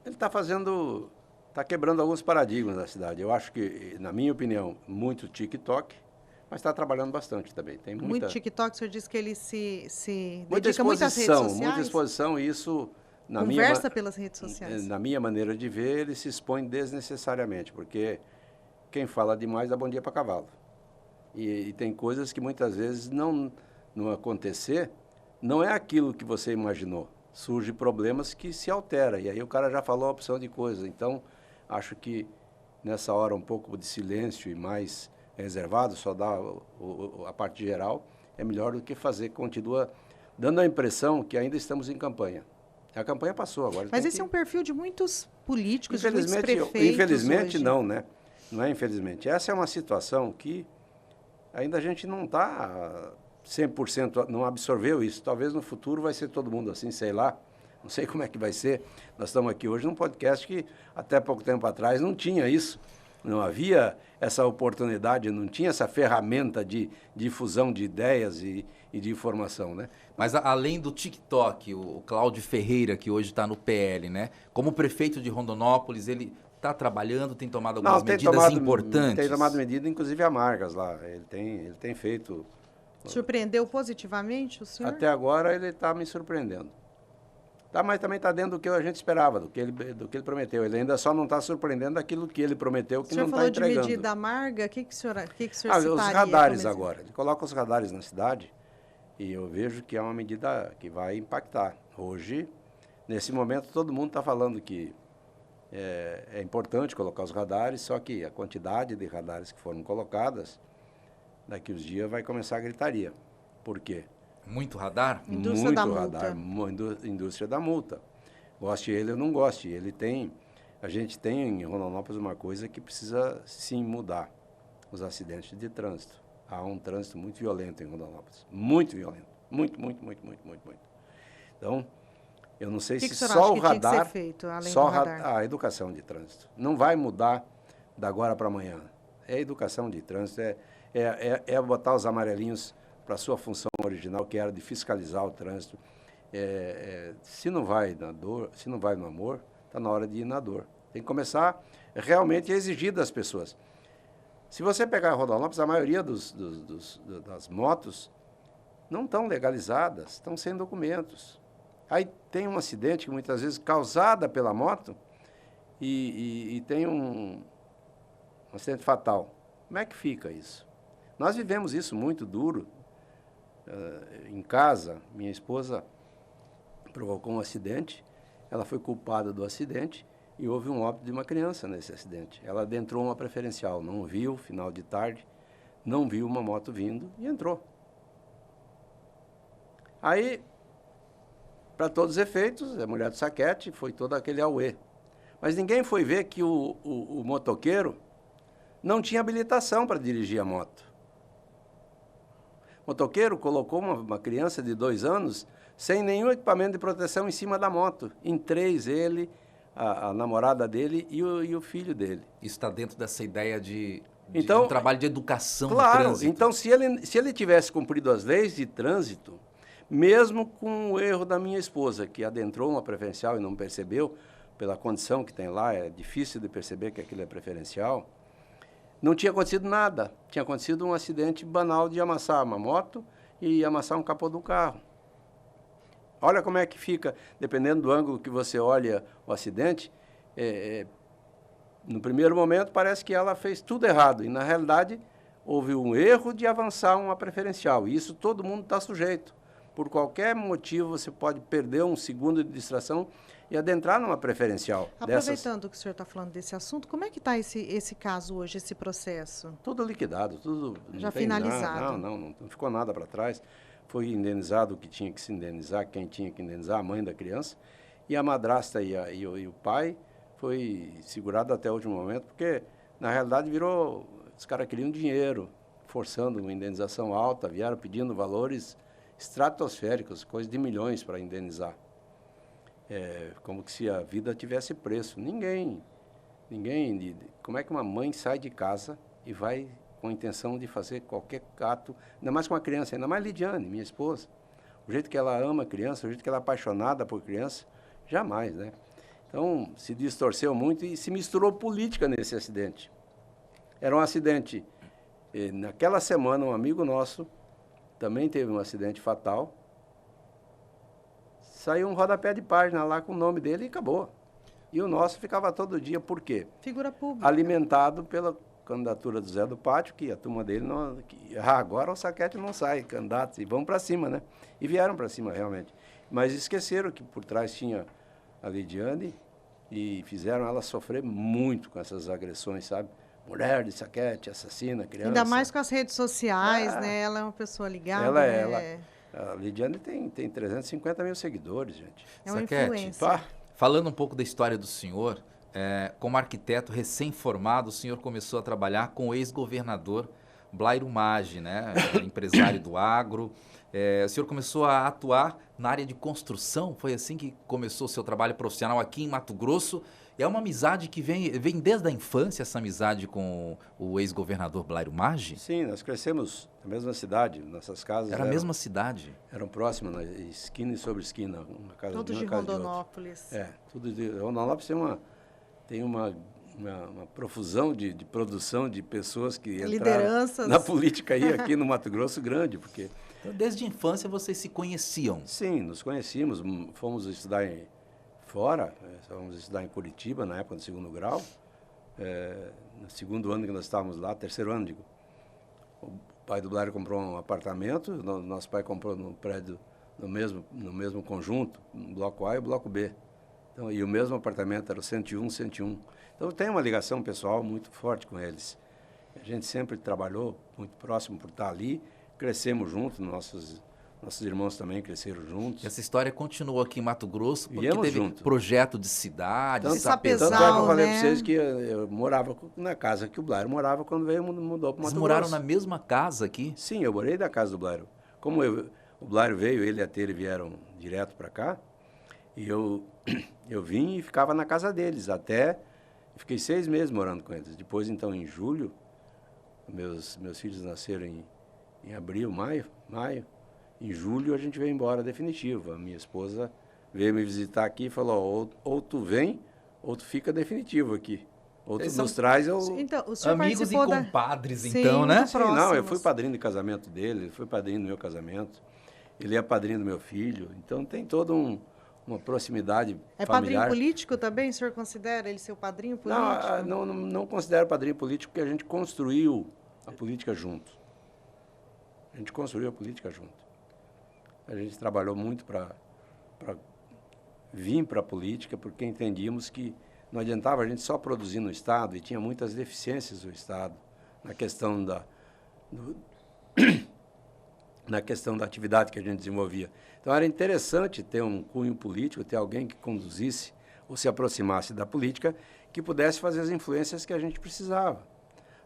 Ele está quebrando alguns paradigmas da cidade. Eu acho que, na minha opinião, muito TikTok, mas está trabalhando bastante também. Tem muito TikTok, o senhor disse que ele se muita dedica muito às redes sociais? Muita exposição, e isso... Conversa pelas redes sociais. Na minha maneira de ver, ele se expõe desnecessariamente, porque quem fala demais dá bom dia para cavalo. E tem coisas que muitas vezes não acontecer, não é aquilo que você imaginou. Surgem problemas que se alteram, e aí o cara já falou a opção de coisa. Então, acho que nessa hora um pouco de silêncio e mais reservado, só dá a parte geral, é melhor do que continua dando a impressão que ainda estamos em campanha. A campanha passou agora. Mas esse é um perfil de muitos políticos, de muitos prefeitos infelizmente hoje. Não, né? Não é infelizmente. Essa é uma situação que ainda a gente não está 100%, não absorveu isso. Talvez no futuro vai ser todo mundo assim, sei lá. Não sei como é que vai ser. Nós estamos aqui hoje num podcast que até pouco tempo atrás não tinha isso. Não havia essa oportunidade, não tinha essa ferramenta de difusão de ideias e de informação, né? Mas além do TikTok, o Cláudio Ferreira, que hoje está no PL, né? Como prefeito de Rondonópolis, ele está trabalhando, tem tomado algumas medidas importantes? Tem tomado medidas, inclusive amargas lá. Ele tem feito... Surpreendeu positivamente o senhor? Até agora ele está me surpreendendo. Mas também está dentro do que a gente esperava, do que ele prometeu. Ele ainda só não está surpreendendo daquilo que ele prometeu, que não está entregando. O senhor falou de medida amarga, o que o senhor citaria? Os radares agora. Ele coloca os radares na cidade e eu vejo que é uma medida que vai impactar. Hoje, nesse momento, todo mundo está falando que é importante colocar os radares, só que a quantidade de radares que foram colocadas, daqui uns dias vai começar a gritaria. Por quê? Muito radar? Indústria da multa. Indústria da multa. Goste ele ou não goste. A gente tem em Rondonópolis uma coisa que precisa sim mudar. Os acidentes de trânsito. Há um trânsito muito violento em Rondonópolis. Muito violento. Muito. Então, eu não sei se só o radar... Tinha que ser feito, além do radar? A educação de trânsito. Não vai mudar da agora para amanhã. É a educação de trânsito, é botar os amarelinhos para a sua função original, que era de fiscalizar o trânsito. Se não vai no amor, está na hora de ir na dor. Tem que começar realmente a exigir das pessoas. Se você pegar Rondonópolis, a maioria das motos não estão legalizadas, estão sem documentos. Aí tem um acidente que muitas vezes causada pela moto e tem um acidente fatal. Como é que fica isso? Nós vivemos isso muito duro. Em casa, minha esposa provocou um acidente, ela foi culpada do acidente e houve um óbito de uma criança nesse acidente. Ela adentrou uma preferencial, não viu, final de tarde, não viu uma moto vindo e entrou. Aí, para todos os efeitos, a mulher do saquete, foi todo aquele auê. Mas ninguém foi ver que o motoqueiro não tinha habilitação para dirigir a moto. O motoqueiro colocou uma criança de 2 anos sem nenhum equipamento de proteção em cima da moto. Em 3, ele, a namorada dele e o filho dele. Isso está dentro dessa ideia de Então, um trabalho de educação claro, no trânsito. então se ele tivesse cumprido as leis de trânsito, mesmo com o erro da minha esposa, que adentrou uma preferencial e não percebeu, pela condição que tem lá, é difícil de perceber que aquilo é preferencial, não tinha acontecido nada. Tinha acontecido um acidente banal de amassar uma moto e amassar um capô do carro. Olha como é que fica, dependendo do ângulo que você olha o acidente, no primeiro momento parece que ela fez tudo errado e, na realidade, houve um erro de avançar uma preferencial. E isso todo mundo está sujeito. Por qualquer motivo, você pode perder um segundo de distração e adentrar numa preferencial. Aproveitando que o senhor está falando desse assunto, como é que está esse caso hoje, esse processo? Tudo liquidado, tudo... Já finalizado. Não ficou nada para trás. Foi indenizado o que tinha que se indenizar, quem tinha que indenizar, a mãe da criança. E a madrasta e o pai foi segurado até o último momento, porque, na realidade, os caras queriam dinheiro, forçando uma indenização alta, vieram pedindo valores estratosféricos, coisa de milhões para indenizar. Como que se a vida tivesse preço. Ninguém, como é que uma mãe sai de casa e vai com a intenção de fazer qualquer ato, ainda mais com uma criança, ainda mais Lidiane, minha esposa. O jeito que ela ama a criança, o jeito que ela é apaixonada por criança, jamais, né? Então, se distorceu muito e se misturou política nesse acidente. Era um acidente, naquela semana, um amigo nosso também teve um acidente fatal. Saiu um rodapé de página lá com o nome dele e acabou. E o nosso ficava todo dia, por quê? Figura pública. Alimentado pela candidatura do Zé do Pátio, que a turma dele não... agora o Saquete não sai, candidatos, e vão para cima, né? E vieram para cima, realmente. Mas esqueceram que por trás tinha a Lidiane e fizeram ela sofrer muito com essas agressões, sabe? Mulher de Saquete, assassina, criança. Ainda mais com as redes sociais, né? Ela é uma pessoa ligada. A Lidiane tem 350 mil seguidores, gente. É uma Saquete, influência. Falando um pouco da história do senhor, como arquiteto recém-formado, o senhor começou a trabalhar com o ex-governador Blairo Maggi, né? Empresário do agro. O senhor começou a atuar na área de construção, foi assim que começou o seu trabalho profissional aqui em Mato Grosso. É uma amizade que vem desde a infância, essa amizade com o ex-governador Blairo Maggi? Sim, nós crescemos na mesma cidade, nossas casas Era a mesma cidade? Eram próximas, esquina e sobre esquina, uma casa Todos de uma, de casa Rondonópolis. de outra. Tudo de Rondonópolis tem uma profusão de produção de pessoas que Lideranças. na política aí, aqui no Mato Grosso grande, porque... Então, desde a infância vocês se conheciam? Sim, nos conhecíamos, fomos estudar fora, fomos estudar em Curitiba, na época do 2º grau. No 2º ano que nós estávamos lá, 3º ano, digo, o pai do Blairo comprou um apartamento, nosso pai comprou no prédio, no mesmo conjunto, no bloco A e o bloco B. Então, e o mesmo apartamento era o 101, 101. Então, tem uma ligação pessoal muito forte com eles. A gente sempre trabalhou muito próximo por estar ali, crescemos juntos, nossos irmãos também cresceram juntos. Essa história continuou aqui em Mato Grosso, porque Viemos teve junto. projeto de cidade, Tanto é sapezal, que eu falei né? para vocês que eu morava na casa que o Blairo morava quando mudou para Mato Vocês moraram Grosso. na mesma casa aqui? Sim, eu morei na casa do Blairo. Como o Blairo veio, ele e a Tere vieram direto para cá, e eu vim e ficava na casa deles, fiquei 6 meses morando com eles. Depois, então, em julho, meus filhos nasceram em abril, maio. Em julho a gente veio embora definitivo. A minha esposa veio me visitar aqui e falou, ou tu vem, ou tu fica definitivo aqui. Ou tu nos traz, ou... Então, o senhor Amigos e participou compadres, Sim, então, né? muito Sim, não, eu próximos. fui padrinho de casamento dele, ele foi padrinho do meu casamento, ele é padrinho do meu filho, então tem toda uma proximidade É familiar. padrinho político também? O senhor considera ele seu padrinho político? Não considero padrinho político, porque a gente construiu a política junto. A gente construiu a política junto. A gente trabalhou muito para vir para a política, porque entendíamos que Não adiantava a gente só produzir no Estado, e tinha muitas deficiências do Estado na questão na questão da atividade que a gente desenvolvia. Então, era interessante ter um cunho político, ter alguém que conduzisse ou se aproximasse da política, que pudesse fazer as influências que a gente precisava.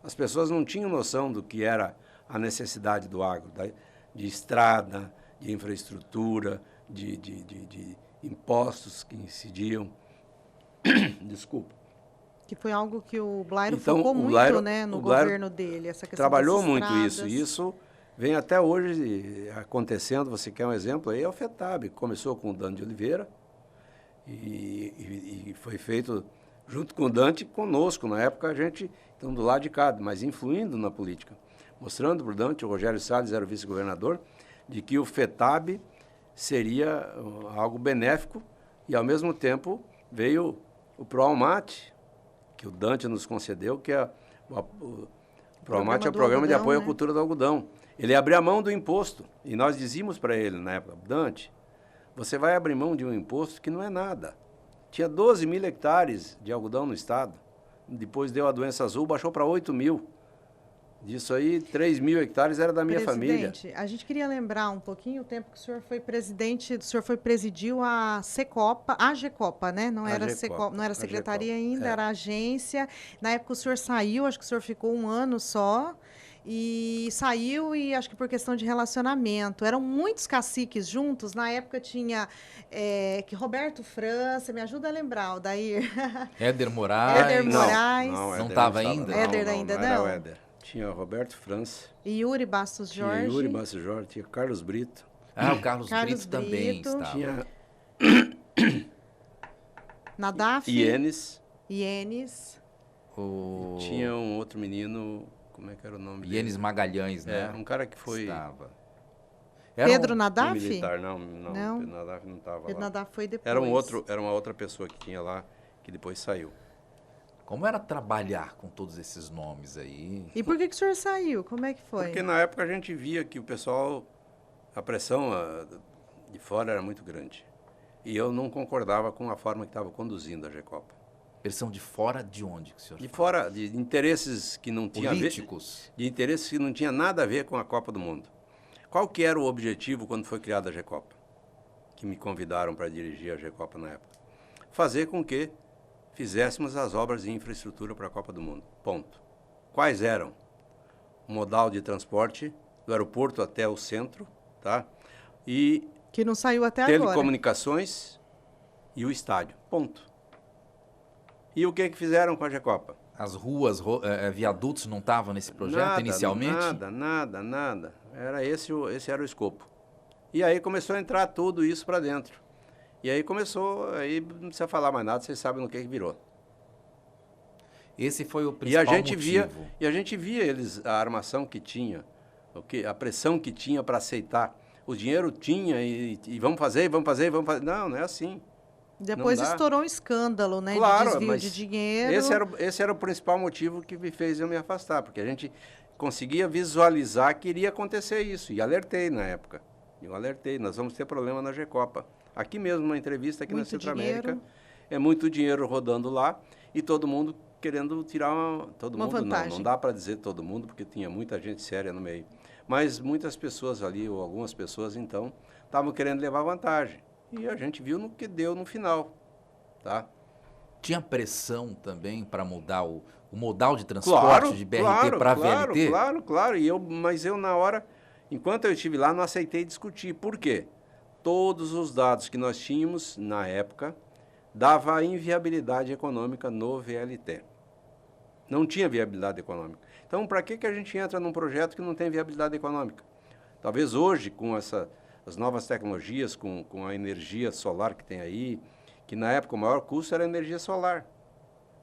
As pessoas não tinham noção do que era a necessidade do agro, de estrada, de infraestrutura, de impostos que incidiam. Desculpa. Que foi algo que o Blairo Então, focou o muito, Blairo- né, no o Blairo governo dele, essa questão Trabalhou das muito estradas. isso. E isso vem até hoje acontecendo. Você quer um exemplo aí? É o FETAB. Começou com o Dante de Oliveira e foi feito junto com o Dante, conosco. Na época, a gente estava do lado de cá, mas influindo na política. Mostrando para o Dante, o Rogério Salles era o vice-governador, de que o FETAB seria algo benéfico e, ao mesmo tempo, veio o PROALMAT, que o Dante nos concedeu, que é o PROALMAT é o Programa de Apoio à Cultura do Algodão. Ele abriu a mão do imposto e nós dizíamos para ele, na época, Dante, você vai abrir mão de um imposto que não é nada. Tinha 12 mil hectares de algodão no estado, depois deu a doença azul, baixou para 8 mil. Disso aí, 3 mil hectares era da minha família. Presidente, a gente queria lembrar um pouquinho o tempo que o senhor foi presidente, o senhor presidiu a Secopa, a Gecopa, né? Não era Secopa, não era secretaria ainda, era agência. Na época o senhor saiu, acho que o senhor ficou 1 ano só, e saiu e acho que por questão de relacionamento. Eram muitos caciques juntos, na época tinha que Roberto França, me ajuda a lembrar, o Dair. Éder Moraes. Éder Moraes. Não estava ainda? Éder ainda não? Era o Éder. Tinha Roberto França. E Yuri Bastos Jorge. Tinha Yuri Bastos Jorge, tinha Carlos Brito. Ah, o Carlos Brito também estava. Tinha Nadaf. Ienes. Tinha um outro menino, como é que era o nome dele? Ienes Magalhães, né? Um cara que foi... Estava. Pedro Nadaf? Militar, não. Pedro Nadaf não estava lá. Pedro Nadaf foi depois. Era uma outra pessoa que tinha lá, que depois saiu. Como era trabalhar com todos esses nomes aí? E por que o senhor saiu? Como é que foi? Porque na época a gente via que o pessoal, a pressão de fora era muito grande. E eu não concordava com a forma que estava conduzindo a Gecopa. Pressão de fora de onde, que o senhor De fala? fora, de interesses que não tinha políticos? De interesses que não tinha nada a ver com a Copa do Mundo. Qual que era o objetivo quando foi criada a Gecopa? Que me convidaram para dirigir a Gecopa na época. Fazer com que fizéssemos as obras de infraestrutura para a Copa do Mundo. Ponto. Quais eram? O modal de transporte do aeroporto até o centro, tá? E que não saiu até agora. Telecomunicações e o estádio. Ponto. E o que fizeram com a Gecopa? As ruas, viadutos não estavam nesse projeto inicialmente? Nada. Esse era o escopo. E aí começou a entrar tudo isso para dentro. E aí aí não precisa falar mais nada, vocês sabem no que virou. Esse foi o principal motivo. E a gente via a armação que tinha, a pressão que tinha para aceitar. O dinheiro tinha e vamos fazer. Não é assim. Depois estourou um escândalo, né? Claro, de desvio mas de dinheiro. Esse era o principal motivo que me fez eu me afastar, porque a gente conseguia visualizar que iria acontecer isso. E alertei na época. Nós vamos ter problema na Gecopa. Aqui mesmo, uma entrevista aqui na Centro-América. É muito dinheiro rodando lá e todo mundo querendo tirar uma vantagem. Não dá para dizer todo mundo, porque tinha muita gente séria no meio. Mas muitas pessoas ali, ou algumas pessoas, então, estavam querendo levar vantagem. E a gente viu no que deu no final, tá? Tinha pressão também para mudar o modal de transporte de BRT para VLT? Claro. Mas eu, na hora, enquanto eu estive lá, não aceitei discutir. Por quê? Todos os dados que nós tínhamos, na época, dava a inviabilidade econômica no VLT. Não tinha viabilidade econômica. Então, para que a gente entra num projeto que não tem viabilidade econômica? Talvez hoje, com as novas tecnologias, com a energia solar que tem aí, que na época o maior custo era a energia solar.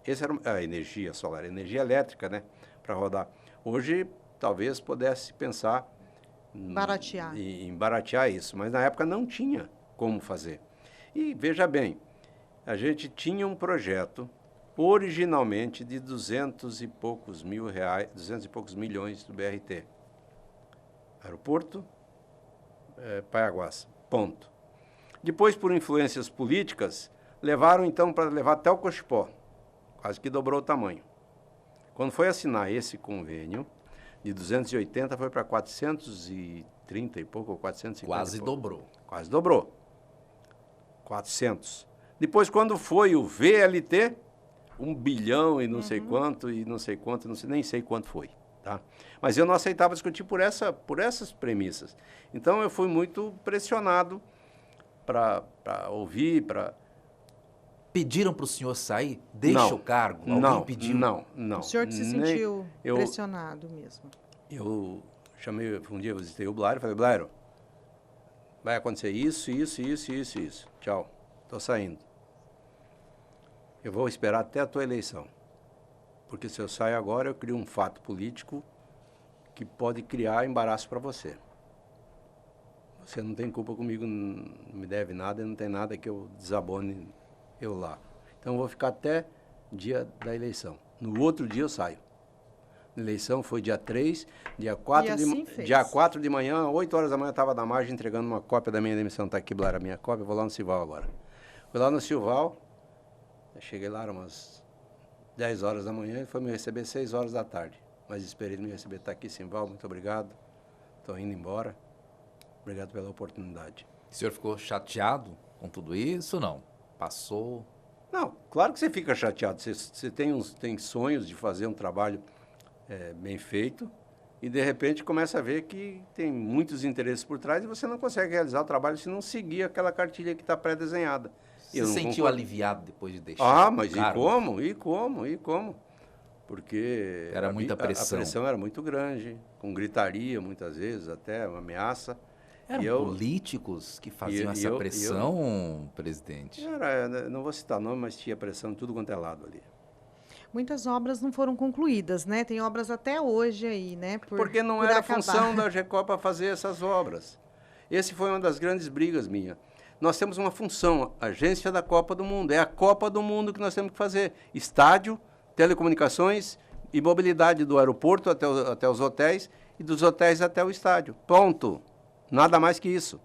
Essa era a energia solar, a energia elétrica, né, para rodar. Hoje, talvez pudesse pensar em baratear isso, mas na época não tinha como fazer. E veja bem, a gente tinha um projeto originalmente de 200 e poucos milhões do BRT. Aeroporto, Paiaguás, ponto. Depois, por influências políticas, levaram então para levar até o Cochipó. quase que dobrou o tamanho. Quando foi assinar esse convênio, de 280 foi para 430 e pouco, ou 450 Quase e pouco. dobrou. Quase dobrou. 400. Depois, quando foi o VLT, 1 bilhão e não sei quanto, e não sei quanto, nem sei quanto foi. Tá? Mas eu não aceitava discutir por essas premissas. Então, eu fui muito pressionado para ouvir, para... Pediram para o senhor sair? Deixa o cargo? Alguém pediu? Não. O senhor que se sentiu pressionado mesmo? Eu chamei, um dia eu visitei o Blairo e falei, Blairo, vai acontecer isso. Tchau, estou saindo. Eu vou esperar até a tua eleição. Porque se eu sair agora, eu crio um fato político que pode criar embaraço para você. Você não tem culpa comigo, não me deve nada, não tem nada que eu desabone eu lá. Então, eu vou ficar até dia da eleição. No outro dia, eu saio. A eleição foi dia 3, dia 4 de manhã, 8 horas da manhã, eu estava na margem entregando uma cópia da minha demissão. Está aqui, Blair, a minha cópia, eu vou lá no Silval agora. Fui lá no Silval, eu cheguei lá, eram umas 10 horas da manhã, ele foi me receber 6 horas da tarde. Mas esperei ele me receber. Está aqui, Silval, muito obrigado. Estou indo embora. Obrigado pela oportunidade. O senhor ficou chateado com tudo isso ou não? Passou? Não, claro que você fica chateado. Você tem sonhos de fazer um trabalho bem feito e, de repente, começa a ver que tem muitos interesses por trás e você não consegue realizar o trabalho se não seguir aquela cartilha que está pré-desenhada. Você se sentiu aliviado depois de deixar? Ah, mas e como? Porque era muita pressão. A pressão era muito grande, com gritaria muitas vezes, até uma ameaça. Eram políticos que faziam essa pressão, presidente? Não vou citar nome, mas tinha pressão de tudo quanto é lado ali. Muitas obras não foram concluídas, né? Tem obras até hoje aí, né? Porque não era a função da Recopa fazer essas obras. Esse foi uma das grandes brigas minha. Nós temos uma função, agência da Copa do Mundo. É a Copa do Mundo que nós temos que fazer. Estádio, telecomunicações e mobilidade do aeroporto até os hotéis e dos hotéis até o estádio. Ponto. Nada mais que isso.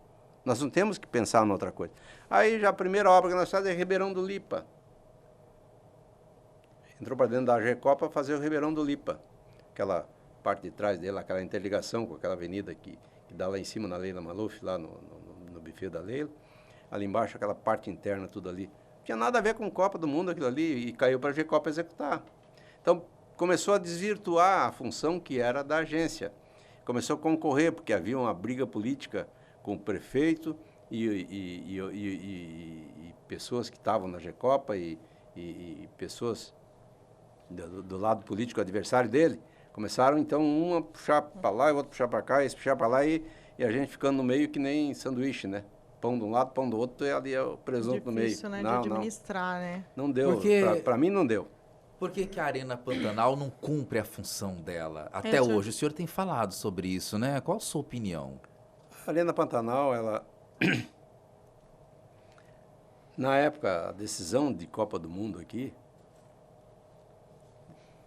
Nós não temos que pensar em outra coisa. Aí já a primeira obra que nós fazemos é Ribeirão do Lipa. Entrou para dentro da Recopa para fazer o Ribeirão do Lipa. Aquela parte de trás dele, aquela interligação com aquela avenida que dá lá em cima na Leila Maluf, lá no buffet da Leila. Ali embaixo, aquela parte interna, tudo ali. Não tinha nada a ver com Copa do Mundo aquilo ali e caiu para a Recopa executar. Então, começou a desvirtuar a função que era da agência. Começou a concorrer, porque havia uma briga política com o prefeito e pessoas que estavam na Recopa e pessoas do lado político adversário dele. Começaram, então, um a puxar para lá, o outro puxar para cá, esse puxar para lá e a gente ficando no meio que nem sanduíche, né? Pão de um lado, pão do outro, e ali é o presunto no meio. Difícil, né? De administrar, né? Não deu, para mim não deu. Por que a Arena Pantanal não cumpre a função dela até hoje? O senhor tem falado sobre isso, né? Qual a sua opinião? A Arena Pantanal, ela... Na época, a decisão de Copa do Mundo aqui,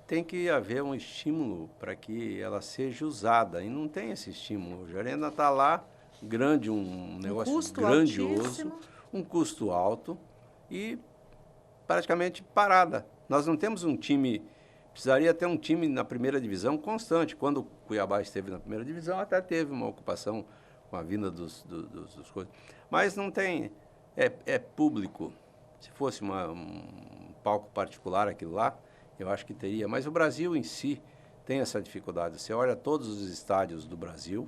tem que haver um estímulo para que ela seja usada. E não tem esse estímulo hoje. A Arena está lá, grande, um negócio grandioso, altíssimo. Um custo alto e praticamente parada. Nós não temos um time, precisaria ter um time na primeira divisão constante. Quando o Cuiabá esteve na primeira divisão, até teve uma ocupação com a vinda dos coisas. Mas não tem, é público. Se fosse um palco particular aquilo lá, eu acho que teria. Mas o Brasil em si tem essa dificuldade. Você olha todos os estádios do Brasil,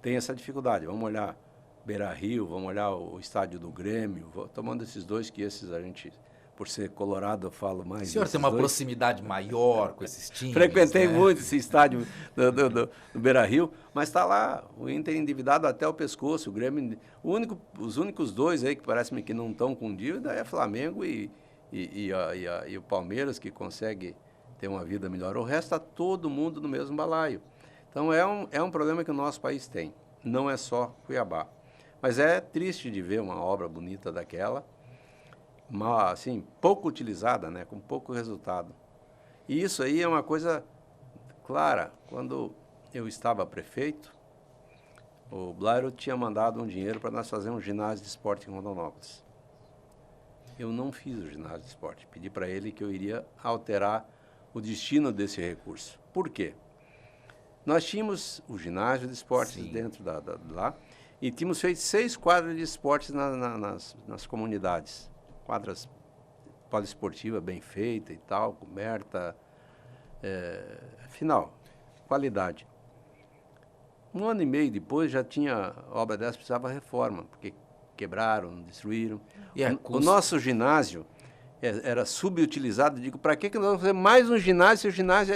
tem essa dificuldade. Vamos olhar Beira-Rio, vamos olhar o estádio do Grêmio, tomando esses dois que esses a gente... Por ser colorado, eu falo mais. O senhor tem uma proximidade maior com esses times? Frequentei muito esse estádio do Beira-Rio, mas está lá, o Inter endividado até o pescoço, o Grêmio... Os únicos dois aí que parece-me que não estão com dívida é Flamengo e o Palmeiras, que consegue ter uma vida melhor. O resto está todo mundo no mesmo balaio. Então, é um problema que o nosso país tem. Não é só Cuiabá. Mas é triste de ver uma obra bonita daquela, assim, pouco utilizada, né, com pouco resultado. E isso aí é uma coisa clara. Quando eu estava prefeito, o Blairo tinha mandado um dinheiro para nós fazer um ginásio de esporte em Rondonópolis. Eu não fiz o ginásio de esporte. Pedi para ele que eu iria alterar o destino desse recurso. Por quê? Nós tínhamos o ginásio de esportes Sim. dentro lá e tínhamos feito 6 quadras de esportes nas comunidades. Quadras poliesportiva bem feita e tal, coberta, final, qualidade. 1 ano e meio depois já tinha obra dessa, precisava reforma, porque quebraram, destruíram. E O nosso ginásio era subutilizado. Digo, para que nós vamos fazer mais um ginásio se o ginásio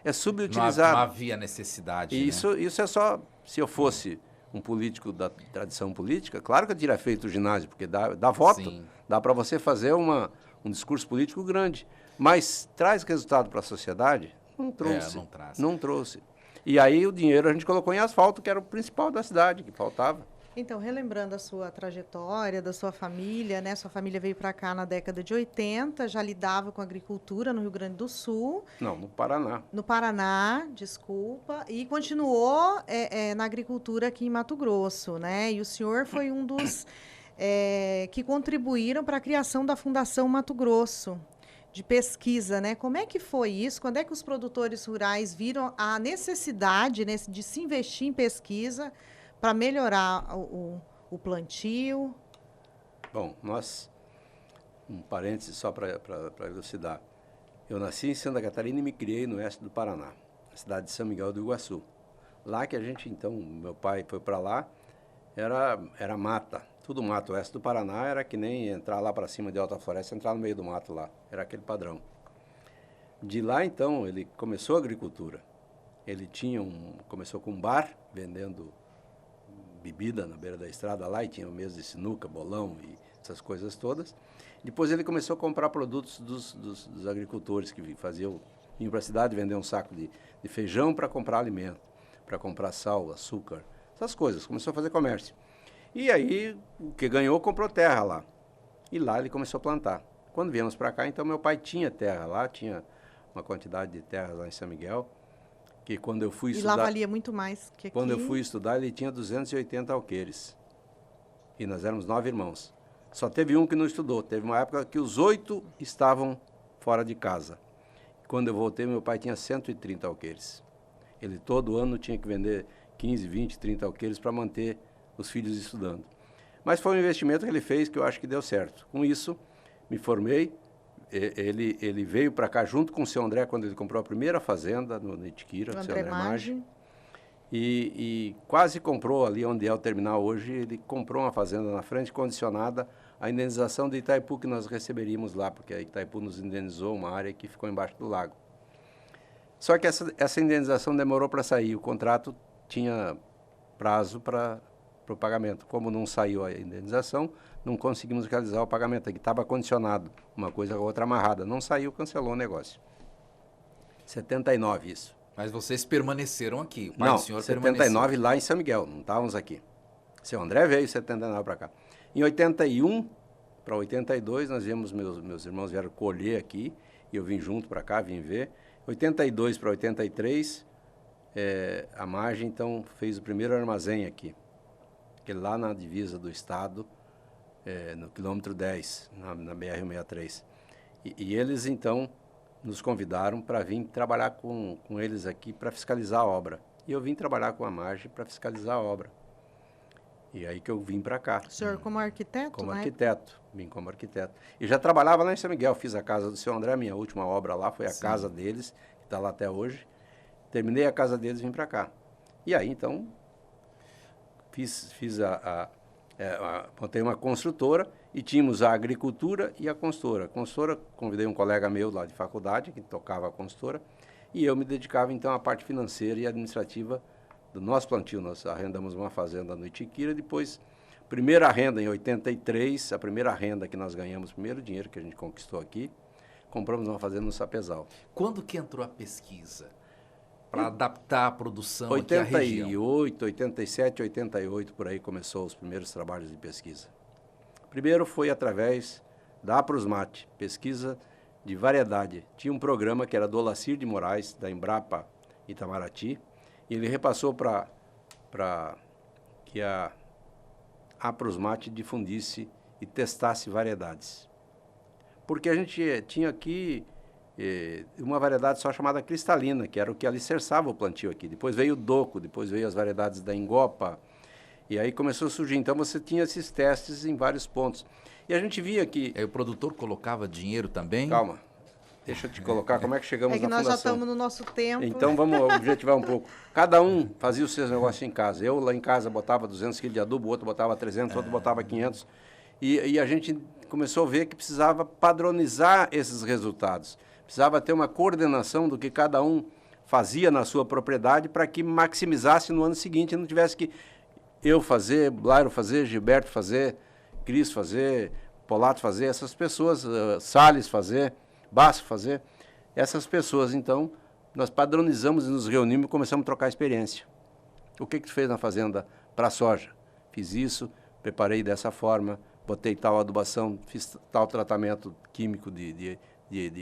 é subutilizado? Não havia necessidade. E isso é só, se eu fosse um político da tradição política, claro que eu teria feito o ginásio, porque dá voto, Sim. dá para você fazer um discurso político grande. Mas traz resultado para a sociedade? Não trouxe. Não traz. Não trouxe. E aí o dinheiro a gente colocou em asfalto, que era o principal da cidade, que faltava. Então, relembrando a sua trajetória, da sua família, né? Sua família veio para cá na década de 80, já lidava com agricultura no Rio Grande do Sul. Não, no Paraná. No Paraná, desculpa, e continuou na agricultura aqui em Mato Grosso, né? E o senhor foi um dos que contribuíram para a criação da Fundação Mato Grosso, de pesquisa, né? Como é que foi isso? Quando é que os produtores rurais viram a necessidade, né, de se investir em pesquisa para melhorar o plantio? Bom, um parêntese só para elucidar. Eu nasci em Santa Catarina e me criei no oeste do Paraná, na cidade de São Miguel do Iguaçu. Lá que a gente, então, meu pai foi para lá, era mata, tudo mato. O oeste do Paraná era que nem entrar lá para cima de Alta Floresta, entrar no meio do mato lá, era aquele padrão. De lá, então, ele começou a agricultura. Ele começou com um bar, vendendo bebida na beira da estrada lá, e tinha mesa de sinuca, bolão e essas coisas todas. Depois ele começou a comprar produtos dos agricultores que vinham para a cidade vender um saco de feijão para comprar alimento, para comprar sal, açúcar, essas coisas. Começou a fazer comércio. E aí, o que ganhou, comprou terra lá. E lá ele começou a plantar. Quando viemos para cá, então, meu pai tinha terra lá, tinha uma quantidade de terra lá em São Miguel, que quando eu fui estudar... E lá valia muito mais que aqui. Quando eu fui estudar, ele tinha 280 alqueires. E nós éramos 9 irmãos. Só teve um que não estudou. Teve uma época que os 8 estavam fora de casa. Quando eu voltei, meu pai tinha 130 alqueires. Ele todo ano tinha que vender 15, 20, 30 alqueires para manter os filhos estudando. Mas foi um investimento que ele fez que eu acho que deu certo. Com isso, me formei. Ele veio para cá junto com o seu André quando ele comprou a primeira fazenda no Itiquira, o seu André Maggi. E quase comprou ali onde é o terminal hoje. Ele comprou uma fazenda na frente condicionada à indenização de Itaipu que nós receberíamos lá, porque a Itaipu nos indenizou uma área que ficou embaixo do lago. Só que essa indenização demorou para sair. O contrato tinha prazo para o pagamento. Como não saiu a indenização, não conseguimos realizar o pagamento, que estava condicionado, uma coisa com a outra amarrada. Não saiu, cancelou o negócio. 79 isso. Mas vocês permaneceram aqui, o pai não, do senhor 79 permaneceu. lá em São Miguel, não estávamos aqui. Seu André veio em 79 para cá. Em 81 para 82, nós viemos, meus irmãos vieram colher aqui, e eu vim junto para cá, vim ver. 82 para 83, a Margem, então, fez o primeiro armazém aqui, que lá na divisa do estado, no quilômetro 10, na BR-163. E eles, então, nos convidaram para vir trabalhar com eles aqui para fiscalizar a obra. E eu vim trabalhar com a Margem para fiscalizar a obra. E aí que eu vim para cá. O senhor como arquiteto, Como né? arquiteto, vim como arquiteto. E já trabalhava lá em São Miguel, fiz a casa do seu André, minha última obra lá foi a Sim. casa deles, que está lá até hoje. Terminei a casa deles e vim para cá. E aí, então, montei uma construtora e tínhamos a agricultura e a consultora. A consultora, convidei um colega meu lá de faculdade, que tocava a consultora, e eu me dedicava, então, à parte financeira e administrativa do nosso plantio. Nós arrendamos uma fazenda no Itiquira, depois, primeira renda em 83, a primeira renda que nós ganhamos, o primeiro dinheiro que a gente conquistou aqui, compramos uma fazenda no Sapezal. Quando que entrou a pesquisa? Para adaptar a produção aqui à região? 88, 87, 88, por aí começou os primeiros trabalhos de pesquisa. Primeiro foi através da Aprusmate, pesquisa de variedade. Tinha um programa que era do Olacir de Moraes, da Embrapa Itamaraty, e ele repassou para que a Aprusmate difundisse e testasse variedades. porque a gente tinha aqui uma variedade só chamada cristalina, que era o que alicerçava o plantio aqui. Depois veio o doco, depois veio as variedades da engopa, e aí começou a surgir. Então você tinha esses testes em vários pontos. E a gente via que... Aí o produtor colocava dinheiro também? Calma, deixa eu te colocar como é que chegamos na fundação. É que nós já estamos no nosso tempo. Então vamos objetivar um pouco. Cada um fazia os seus negócios em casa. Eu lá em casa botava 200 quilos de adubo, o outro botava 300, o outro botava 500. E a gente começou a ver que precisava padronizar esses resultados. Precisava ter uma coordenação do que cada um fazia na sua propriedade para que maximizasse no ano seguinte e não tivesse que eu fazer, Blairo fazer, Gilberto fazer, Cris fazer, Polato fazer, essas pessoas, Salles fazer, Basso fazer. Essas pessoas, então, nós padronizamos e nos reunimos e começamos a trocar experiência. O que tu fez na fazenda para a soja? Fiz isso, preparei dessa forma, botei tal adubação, fiz tal tratamento químico de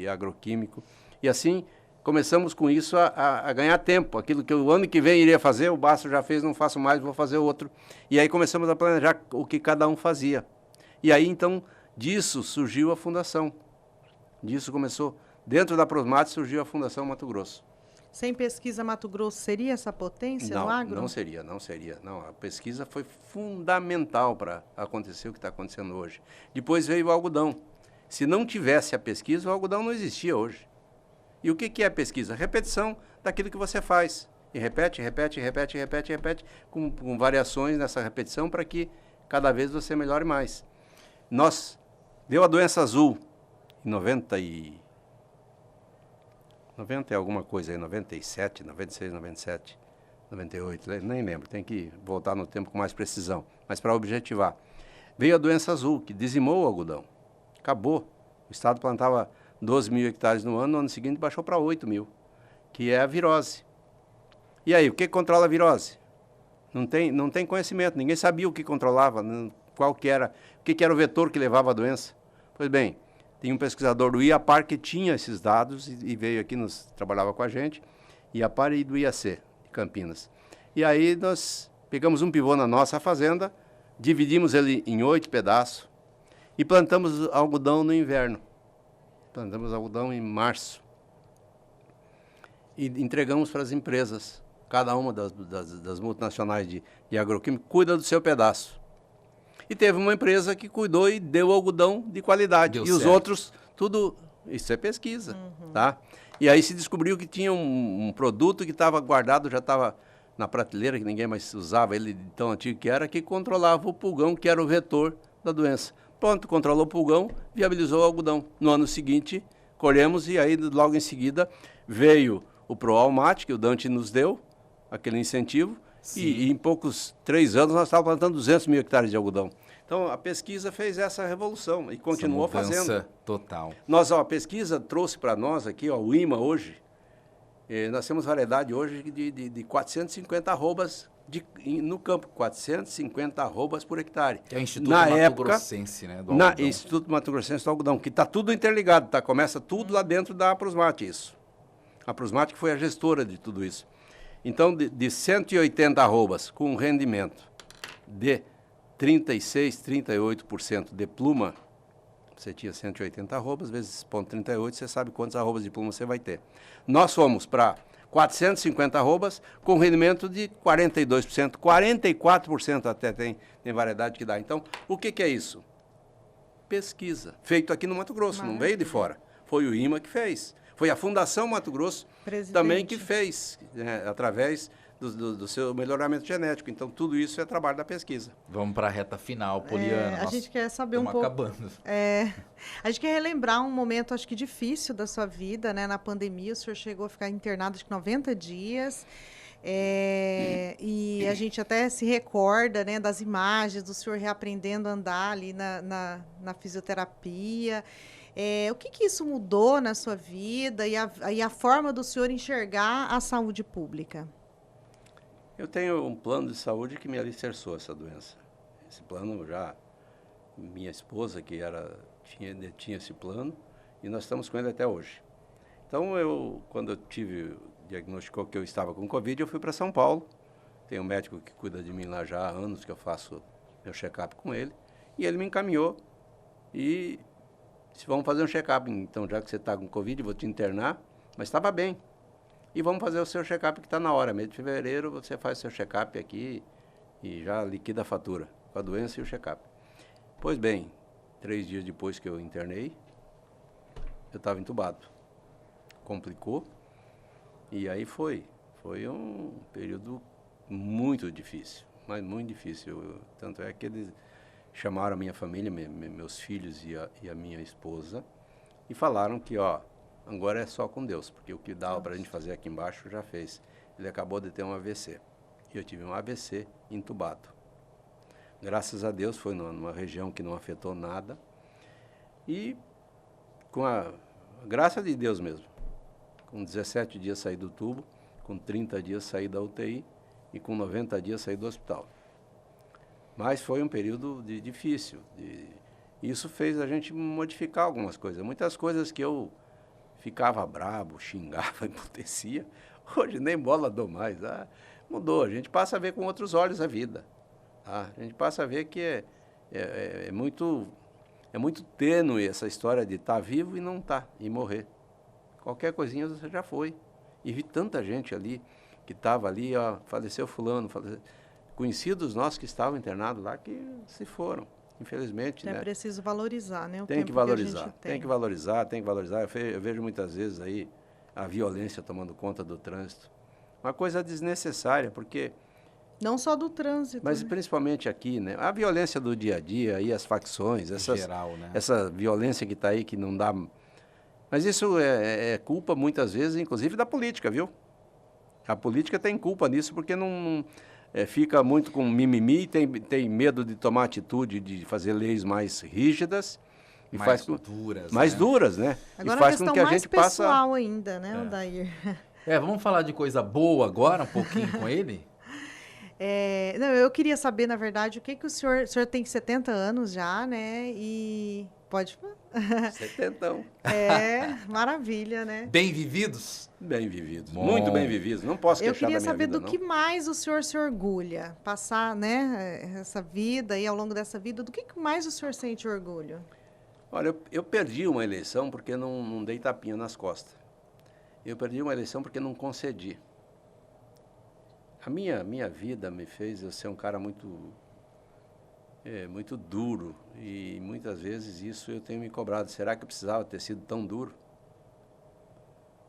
agroquímico. E assim, começamos com isso a ganhar tempo. Aquilo que o ano que vem iria fazer, o Basso já fez, não faço mais, vou fazer outro. E aí começamos a planejar o que cada um fazia. E aí, então, disso surgiu a fundação. Disso começou, dentro da Prosmate surgiu a Fundação Mato Grosso. Sem pesquisa, Mato Grosso seria essa potência no agro? Não seria. Não, a pesquisa foi fundamental para acontecer o que está acontecendo hoje. Depois veio o algodão. Se não tivesse a pesquisa, o algodão não existia hoje. E o que é a pesquisa? Repetição daquilo que você faz. E repete, com variações nessa repetição para que cada vez você melhore mais. Deu a doença azul em 90 e alguma coisa aí, 97, 96, 97, 98, nem lembro, tem que voltar no tempo com mais precisão, mas para objetivar. Veio a doença azul, que dizimou o algodão, acabou. O estado plantava 12 mil hectares no ano seguinte baixou para 8 mil, que é a virose. E aí, o que controla a virose? Não tem conhecimento, ninguém sabia o que controlava, qual que era, o que era o vetor que levava a doença. Pois bem, tem um pesquisador do IAPAR que tinha esses dados e veio aqui, trabalhava com a gente, IAPAR e do IAC, de Campinas. E aí nós pegamos um pivô na nossa fazenda, dividimos ele em 8 pedaços e plantamos algodão no inverno. Plantamos algodão em março. E entregamos para as empresas. Cada uma das multinacionais de agroquímico cuida do seu pedaço. E teve uma empresa que cuidou e deu algodão de qualidade. Deu e certo. Os outros, tudo... Isso é pesquisa, tá? E aí se descobriu que tinha um produto que estava guardado, já estava na prateleira, que ninguém mais usava, ele de tão antigo que era, que controlava o pulgão, que era o vetor da doença. Pronto, controlou o pulgão, viabilizou o algodão. No ano seguinte, colhemos e aí logo em seguida veio o ProAlmate, que o Dante nos deu, aquele incentivo, e em poucos 3 anos nós estávamos plantando 200 mil hectares de algodão. Então a pesquisa fez essa revolução e continuou fazendo. Total. A pesquisa trouxe para nós aqui, o IMA hoje, nós temos variedade hoje de 450 arrobas no campo, 450 arrobas por hectare. Que é o Instituto Mato Grossense, né? Instituto Mato Grossense do Algodão, que está tudo interligado, tá? Começa tudo lá dentro da Prosmate, isso. A Prosmate que foi a gestora de tudo isso. Então, de 180 arrobas com um rendimento de 36, 38% de pluma, você tinha 180 arrobas, vezes 0,38, você sabe quantas arrobas de pluma você vai ter. Nós fomos para 450 arrobas com rendimento de 42%, 44% até tem variedade que dá. Então, o que é isso? Pesquisa. Feito aqui no Mato Grosso, não veio de fora. Foi o IMA que fez. Foi a Fundação Mato Grosso também que fez, através do seu melhoramento genético. Então, tudo isso é trabalho da pesquisa. Vamos para a reta final, Poliana. A gente quer saber um pouco... acabando. A gente quer relembrar um momento, acho que difícil da sua vida, né? Na pandemia, o senhor chegou a ficar internado, acho que 90 dias. E a gente até se recorda, né, das imagens do senhor reaprendendo a andar ali na fisioterapia. O que isso mudou na sua vida e a forma do senhor enxergar a saúde pública? Eu tenho um plano de saúde que me alicerçou essa doença. Esse plano minha esposa tinha esse plano e nós estamos com ele até hoje. Então, quando diagnosticou que eu estava com Covid, eu fui para São Paulo. Tem um médico que cuida de mim lá já há anos que eu faço meu check-up com ele. E ele me encaminhou e Se vamos fazer um check-up, então, já que você está com Covid, vou te internar, mas estava bem. E vamos fazer o seu check-up que está na hora. Mês de fevereiro, você faz o seu check-up aqui e já liquida a fatura com a doença e o check-up. Pois bem, 3 dias depois que eu internei, eu estava entubado. Complicou. E aí foi um período muito difícil, mas muito difícil. Tanto é que eles chamaram a minha família, meus filhos e a minha esposa, e falaram que, agora é só com Deus, porque o que dava para a gente fazer aqui embaixo já fez. Ele acabou de ter um AVC. E eu tive um AVC entubado. Graças a Deus, foi numa região que não afetou nada. E com a graça de Deus mesmo. Com 17 dias saí do tubo, com 30 dias saí da UTI e com 90 dias saí do hospital. Mas foi um período difícil. Isso fez a gente modificar algumas coisas. Muitas coisas que eu ficava bravo, xingava, emputecia, hoje nem bola dou mais. Mudou, a gente passa a ver com outros olhos a vida. A gente passa a ver que é muito tênue essa história de estar vivo e não estar, e morrer. Qualquer coisinha você já foi. E vi tanta gente ali, que estava ali, faleceu fulano, conhecidos nossos que estavam internados lá, que se foram, infelizmente. É preciso valorizar, né? Tem que valorizar, tem que valorizar. Eu vejo muitas vezes aí a violência tomando conta do trânsito. Uma coisa desnecessária, porque... Não só do trânsito. Mas né? principalmente aqui, né? A violência do dia a dia, aí as facções, geral, né? Essa violência que está aí, que não dá... Mas isso é culpa, muitas vezes, inclusive, da política, viu? A política tem culpa nisso, porque não fica muito com mimimi, tem medo de tomar atitude, de fazer leis mais rígidas. E mais duras, né? Agora e faz a questão com que a mais gente pessoal ainda, né, Odair? Vamos falar de coisa boa agora, um pouquinho com ele? Não, eu queria saber, na verdade, o que o senhor tem 70 anos já, né? E pode falar. 70. Maravilha, né? Bem vividos? Bem vividos, muito bem vividos. Não posso queixar da minha vida, Eu queria saber do não. que mais o senhor se orgulha. Passar, né, essa vida e ao longo dessa vida, do que mais o senhor sente orgulho? Olha, eu perdi uma eleição porque não dei tapinha nas costas. Eu perdi uma eleição porque não concedi. A minha vida me fez eu ser um cara muito duro, e muitas vezes isso eu tenho me cobrado. Será que eu precisava ter sido tão duro?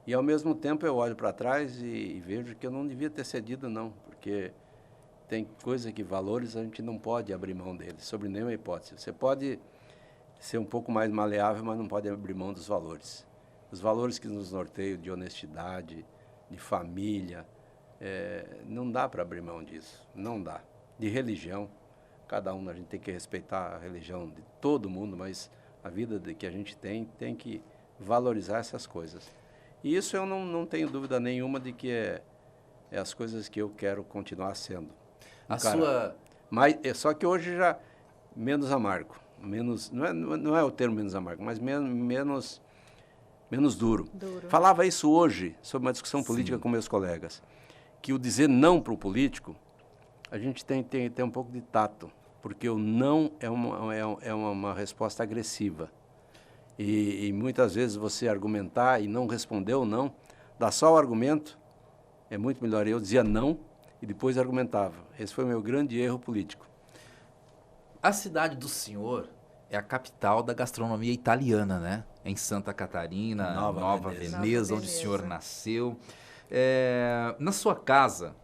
E ao mesmo tempo eu olho para trás e vejo que eu não devia ter cedido, não, porque tem coisa que valores a gente não pode abrir mão deles, sob nenhuma hipótese. Você pode ser um pouco mais maleável, mas não pode abrir mão dos valores. Os valores que nos norteiam de honestidade, de família, não dá para abrir mão disso, não dá. De religião, cada um, a gente tem que respeitar a religião de todo mundo, mas a vida que a gente tem que valorizar essas coisas. E isso eu não tenho dúvida nenhuma de que é as coisas que eu quero continuar sendo. Mas, só que hoje já menos amargo, não é o termo menos amargo, mas menos duro. Falava isso hoje, sobre uma discussão política com meus colegas, que o dizer não para o político, a gente tem que ter um pouco de tato, porque o não é uma resposta agressiva. E muitas vezes você argumentar e não responder ou não, dá só o argumento, é muito melhor. Eu dizia não e depois argumentava. Esse foi o meu grande erro político. A cidade do senhor é a capital da gastronomia italiana, né? Em Santa Catarina, Nova Veneza, onde o senhor nasceu. Na sua casa,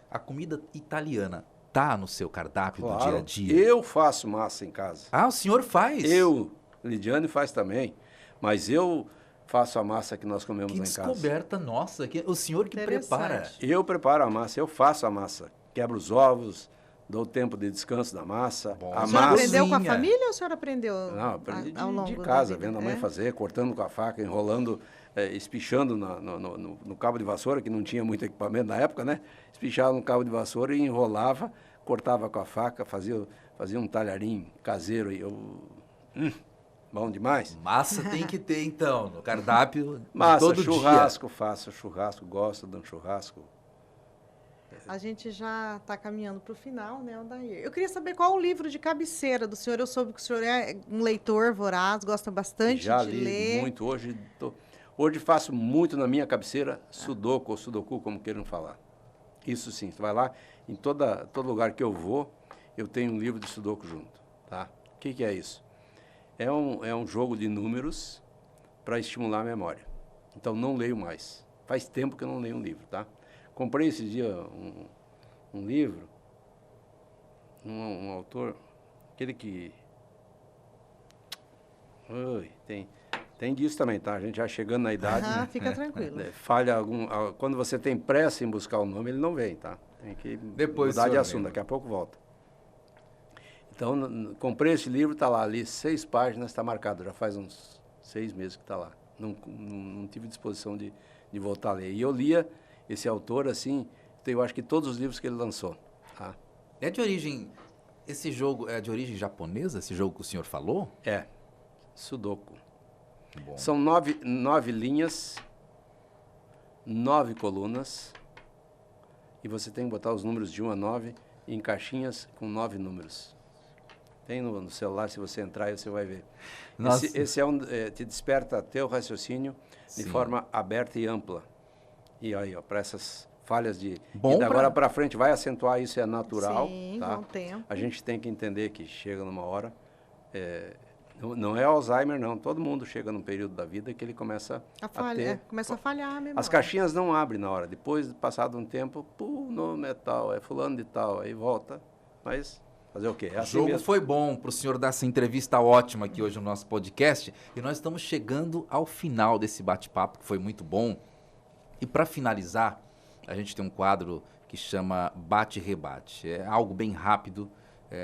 a comida italiana tá no seu cardápio do dia a dia? Eu faço massa em casa. Ah, o senhor faz? Lidiane faz também, mas eu faço a massa que nós comemos lá em casa. Que descoberta nossa, o senhor que prepara. Eu preparo a massa, eu faço a massa. Quebro os ovos, dou tempo de descanso da massa. A senhora aprendeu com a família ou a senhora aprendeu Não, aprendi ao longo de casa, da vida? vendo a mãe fazer, cortando com a faca, enrolando, espichando no cabo de vassoura, que não tinha muito equipamento na época, né? Espichava no cabo de vassoura e enrolava, cortava com a faca, fazia um talharim caseiro e bom demais. Massa tem que ter, então, no cardápio massa, todo churrasco, dia. Faço churrasco, gosto de um churrasco. A gente já está caminhando para o final, né, Odair? Eu queria saber qual o livro de cabeceira do senhor. Eu soube que o senhor é um leitor voraz, gosta bastante Já de li ler. muito. Hoje faço muito na minha cabeceira sudoku ou sudoku, como queiram falar. Isso sim, você vai lá, em todo lugar que eu vou, eu tenho um livro de sudoku junto. Tá? O que é isso? É um jogo de números para estimular a memória. Então, não leio mais. Faz tempo que eu não leio um livro, tá? Comprei esse dia um livro, um autor, aquele que... Ui, tem disso também, tá? A gente já chegando na idade... Fica tranquilo. Falha quando você tem pressa em buscar o nome, ele não vem, tá? Tem que mudar de assunto, daqui a pouco volta. Então, comprei esse livro, está lá, ali 6 páginas, está marcado, já faz uns 6 meses que está lá. Não tive disposição de voltar a ler. E eu lia esse autor, assim, eu acho que todos os livros que ele lançou. Tá? É de origem, esse jogo é de origem japonesa, esse jogo que o senhor falou? É, sudoku. Bom. São 9 linhas, 9 colunas, e você tem que botar os números de 1 a 9 em caixinhas com 9 números. Tem no celular, se você entrar, você vai ver. Esse te desperta teu raciocínio de forma aberta e ampla. E aí, ó, para essas falhas de... Bom, e da agora para frente vai acentuar, isso é natural. Sim, tá? bom tempo. A gente tem que entender que chega numa hora... não é Alzheimer, não. Todo mundo chega num período da vida que ele começa a ter... começa a falhar a memória. As caixinhas não abrem na hora. Depois, passado um tempo, o nome é tal, é fulano de tal, aí volta. Mas... fazer o quê? É assim o jogo mesmo. foi bom para o senhor dar essa entrevista ótima aqui hoje no nosso podcast. E nós estamos chegando ao final desse bate-papo, que foi muito bom. E para finalizar, a gente tem um quadro que chama Bate-Rebate. É algo bem rápido,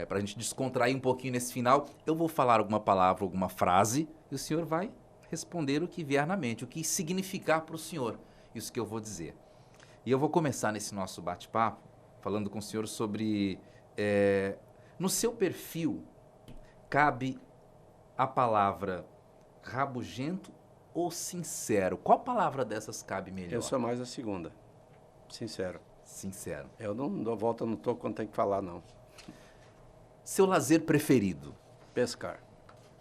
para a gente descontrair um pouquinho nesse final. Eu vou falar alguma palavra, alguma frase, e o senhor vai responder o que vier na mente, o que significar para o senhor isso que eu vou dizer. E eu vou começar nesse nosso bate-papo falando com o senhor sobre... no seu perfil, cabe a palavra rabugento ou sincero? Qual palavra dessas cabe melhor? Eu sou mais a segunda, sincero. Sincero. Eu não dou volta no toco quando tem que falar, não. Seu lazer preferido? Pescar.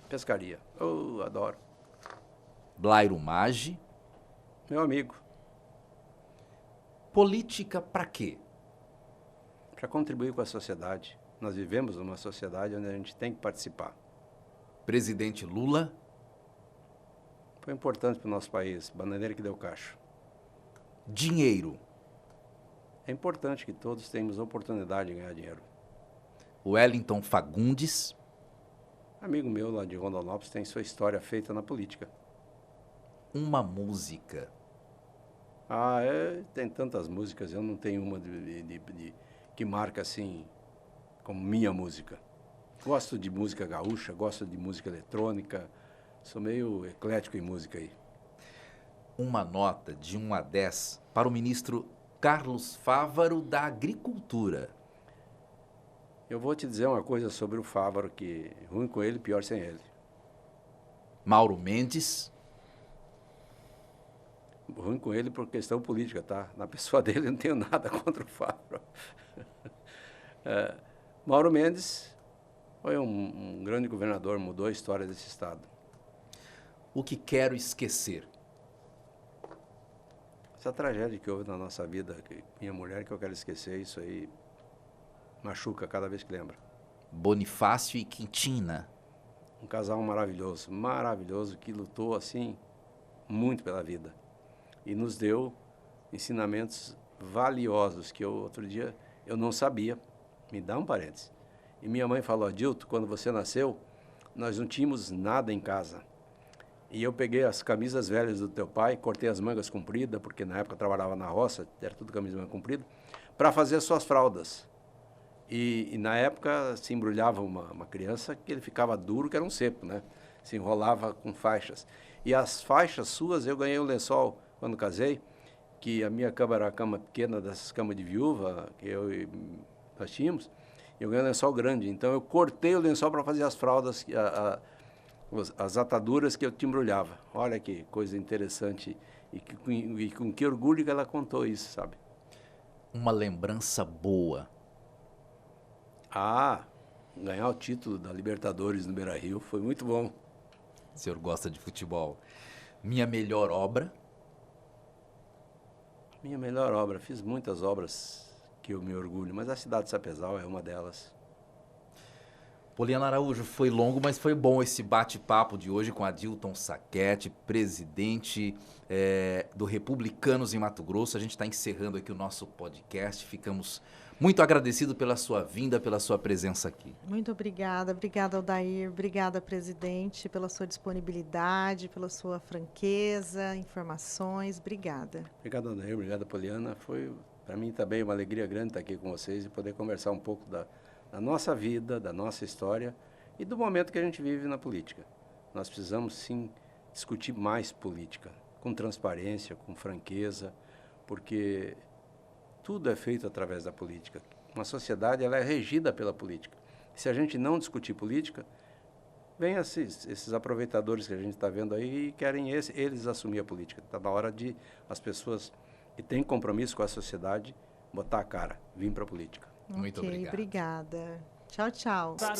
Pescaria. Eu adoro. Blairo Maggi. Meu amigo. Política pra quê? Para contribuir com a sociedade. Nós vivemos numa sociedade onde a gente tem que participar. Presidente Lula. Foi importante para o nosso país, bananeira que deu cacho. Dinheiro. É importante que todos tenhamos oportunidade de ganhar dinheiro. Wellington Fagundes. Amigo meu lá de Rondonópolis tem sua história feita na política. Uma música. Tem tantas músicas, eu não tenho uma que marca assim como minha música. Gosto de música gaúcha, gosto de música eletrônica, sou meio eclético em música aí. Uma nota de 1 a 10 para o ministro Carlos Fávaro da Agricultura. Eu vou te dizer uma coisa sobre o Fávaro, que ruim com ele, pior sem ele. Mauro Mendes. Ruim com ele por questão política, tá? Na pessoa dele eu não tenho nada contra o Fávaro. Mauro Mendes foi um grande governador, mudou a história desse estado. O que quero esquecer? Essa tragédia que houve na nossa vida, minha mulher, que eu quero esquecer, isso aí machuca cada vez que lembra. Bonifácio e Quintina. Um casal maravilhoso, maravilhoso, que lutou assim muito pela vida. E nos deu ensinamentos valiosos que outro dia eu não sabia. Me dá um parênteses. E minha mãe falou: Adilto, quando você nasceu, nós não tínhamos nada em casa. E eu peguei as camisas velhas do teu pai, cortei as mangas compridas, porque na época eu trabalhava na roça, era tudo camisa manga comprida, para fazer as suas fraldas. E na época se embrulhava uma criança que ele ficava duro, que era um cepo, né? Se enrolava com faixas. E as faixas suas, eu ganhei um lençol quando casei, que a minha cama era uma cama pequena, dessas camas de viúva, que nós tínhamos, e eu ganhei um lençol grande. Então eu cortei o lençol para fazer as fraldas, as ataduras que eu te embrulhava. Olha que coisa interessante e com que orgulho que ela contou isso, sabe? uma lembrança boa. Ganhar o título da Libertadores no Beira-Rio foi muito bom. O senhor gosta de futebol. Minha melhor obra? Minha melhor obra. Fiz muitas obras que eu me orgulho, mas a cidade de Sapezal é uma delas. Poliana Araújo, foi longo, mas foi bom esse bate-papo de hoje com Adilton Sacchetti, presidente do Republicanos em Mato Grosso. A gente está encerrando aqui o nosso podcast. Ficamos muito agradecidos pela sua vinda, pela sua presença aqui. Muito obrigada. Obrigada, Aldair. Obrigada, presidente, pela sua disponibilidade, pela sua franqueza, informações. Obrigada. Obrigado, Aldair. Obrigado, Poliana. Foi, para mim, também uma alegria grande estar aqui com vocês e poder conversar um pouco da nossa vida, da nossa história e do momento que a gente vive na política. Nós precisamos, sim, discutir mais política, com transparência, com franqueza, porque tudo é feito através da política. Uma sociedade, ela é regida pela política. Se a gente não discutir política, vem esses aproveitadores que a gente está vendo aí e querem eles assumir a política. Está na hora de as pessoas que têm compromisso com a sociedade botar a cara, vir para a política. Muito obrigado. Obrigada. Tchau, tchau. Claro.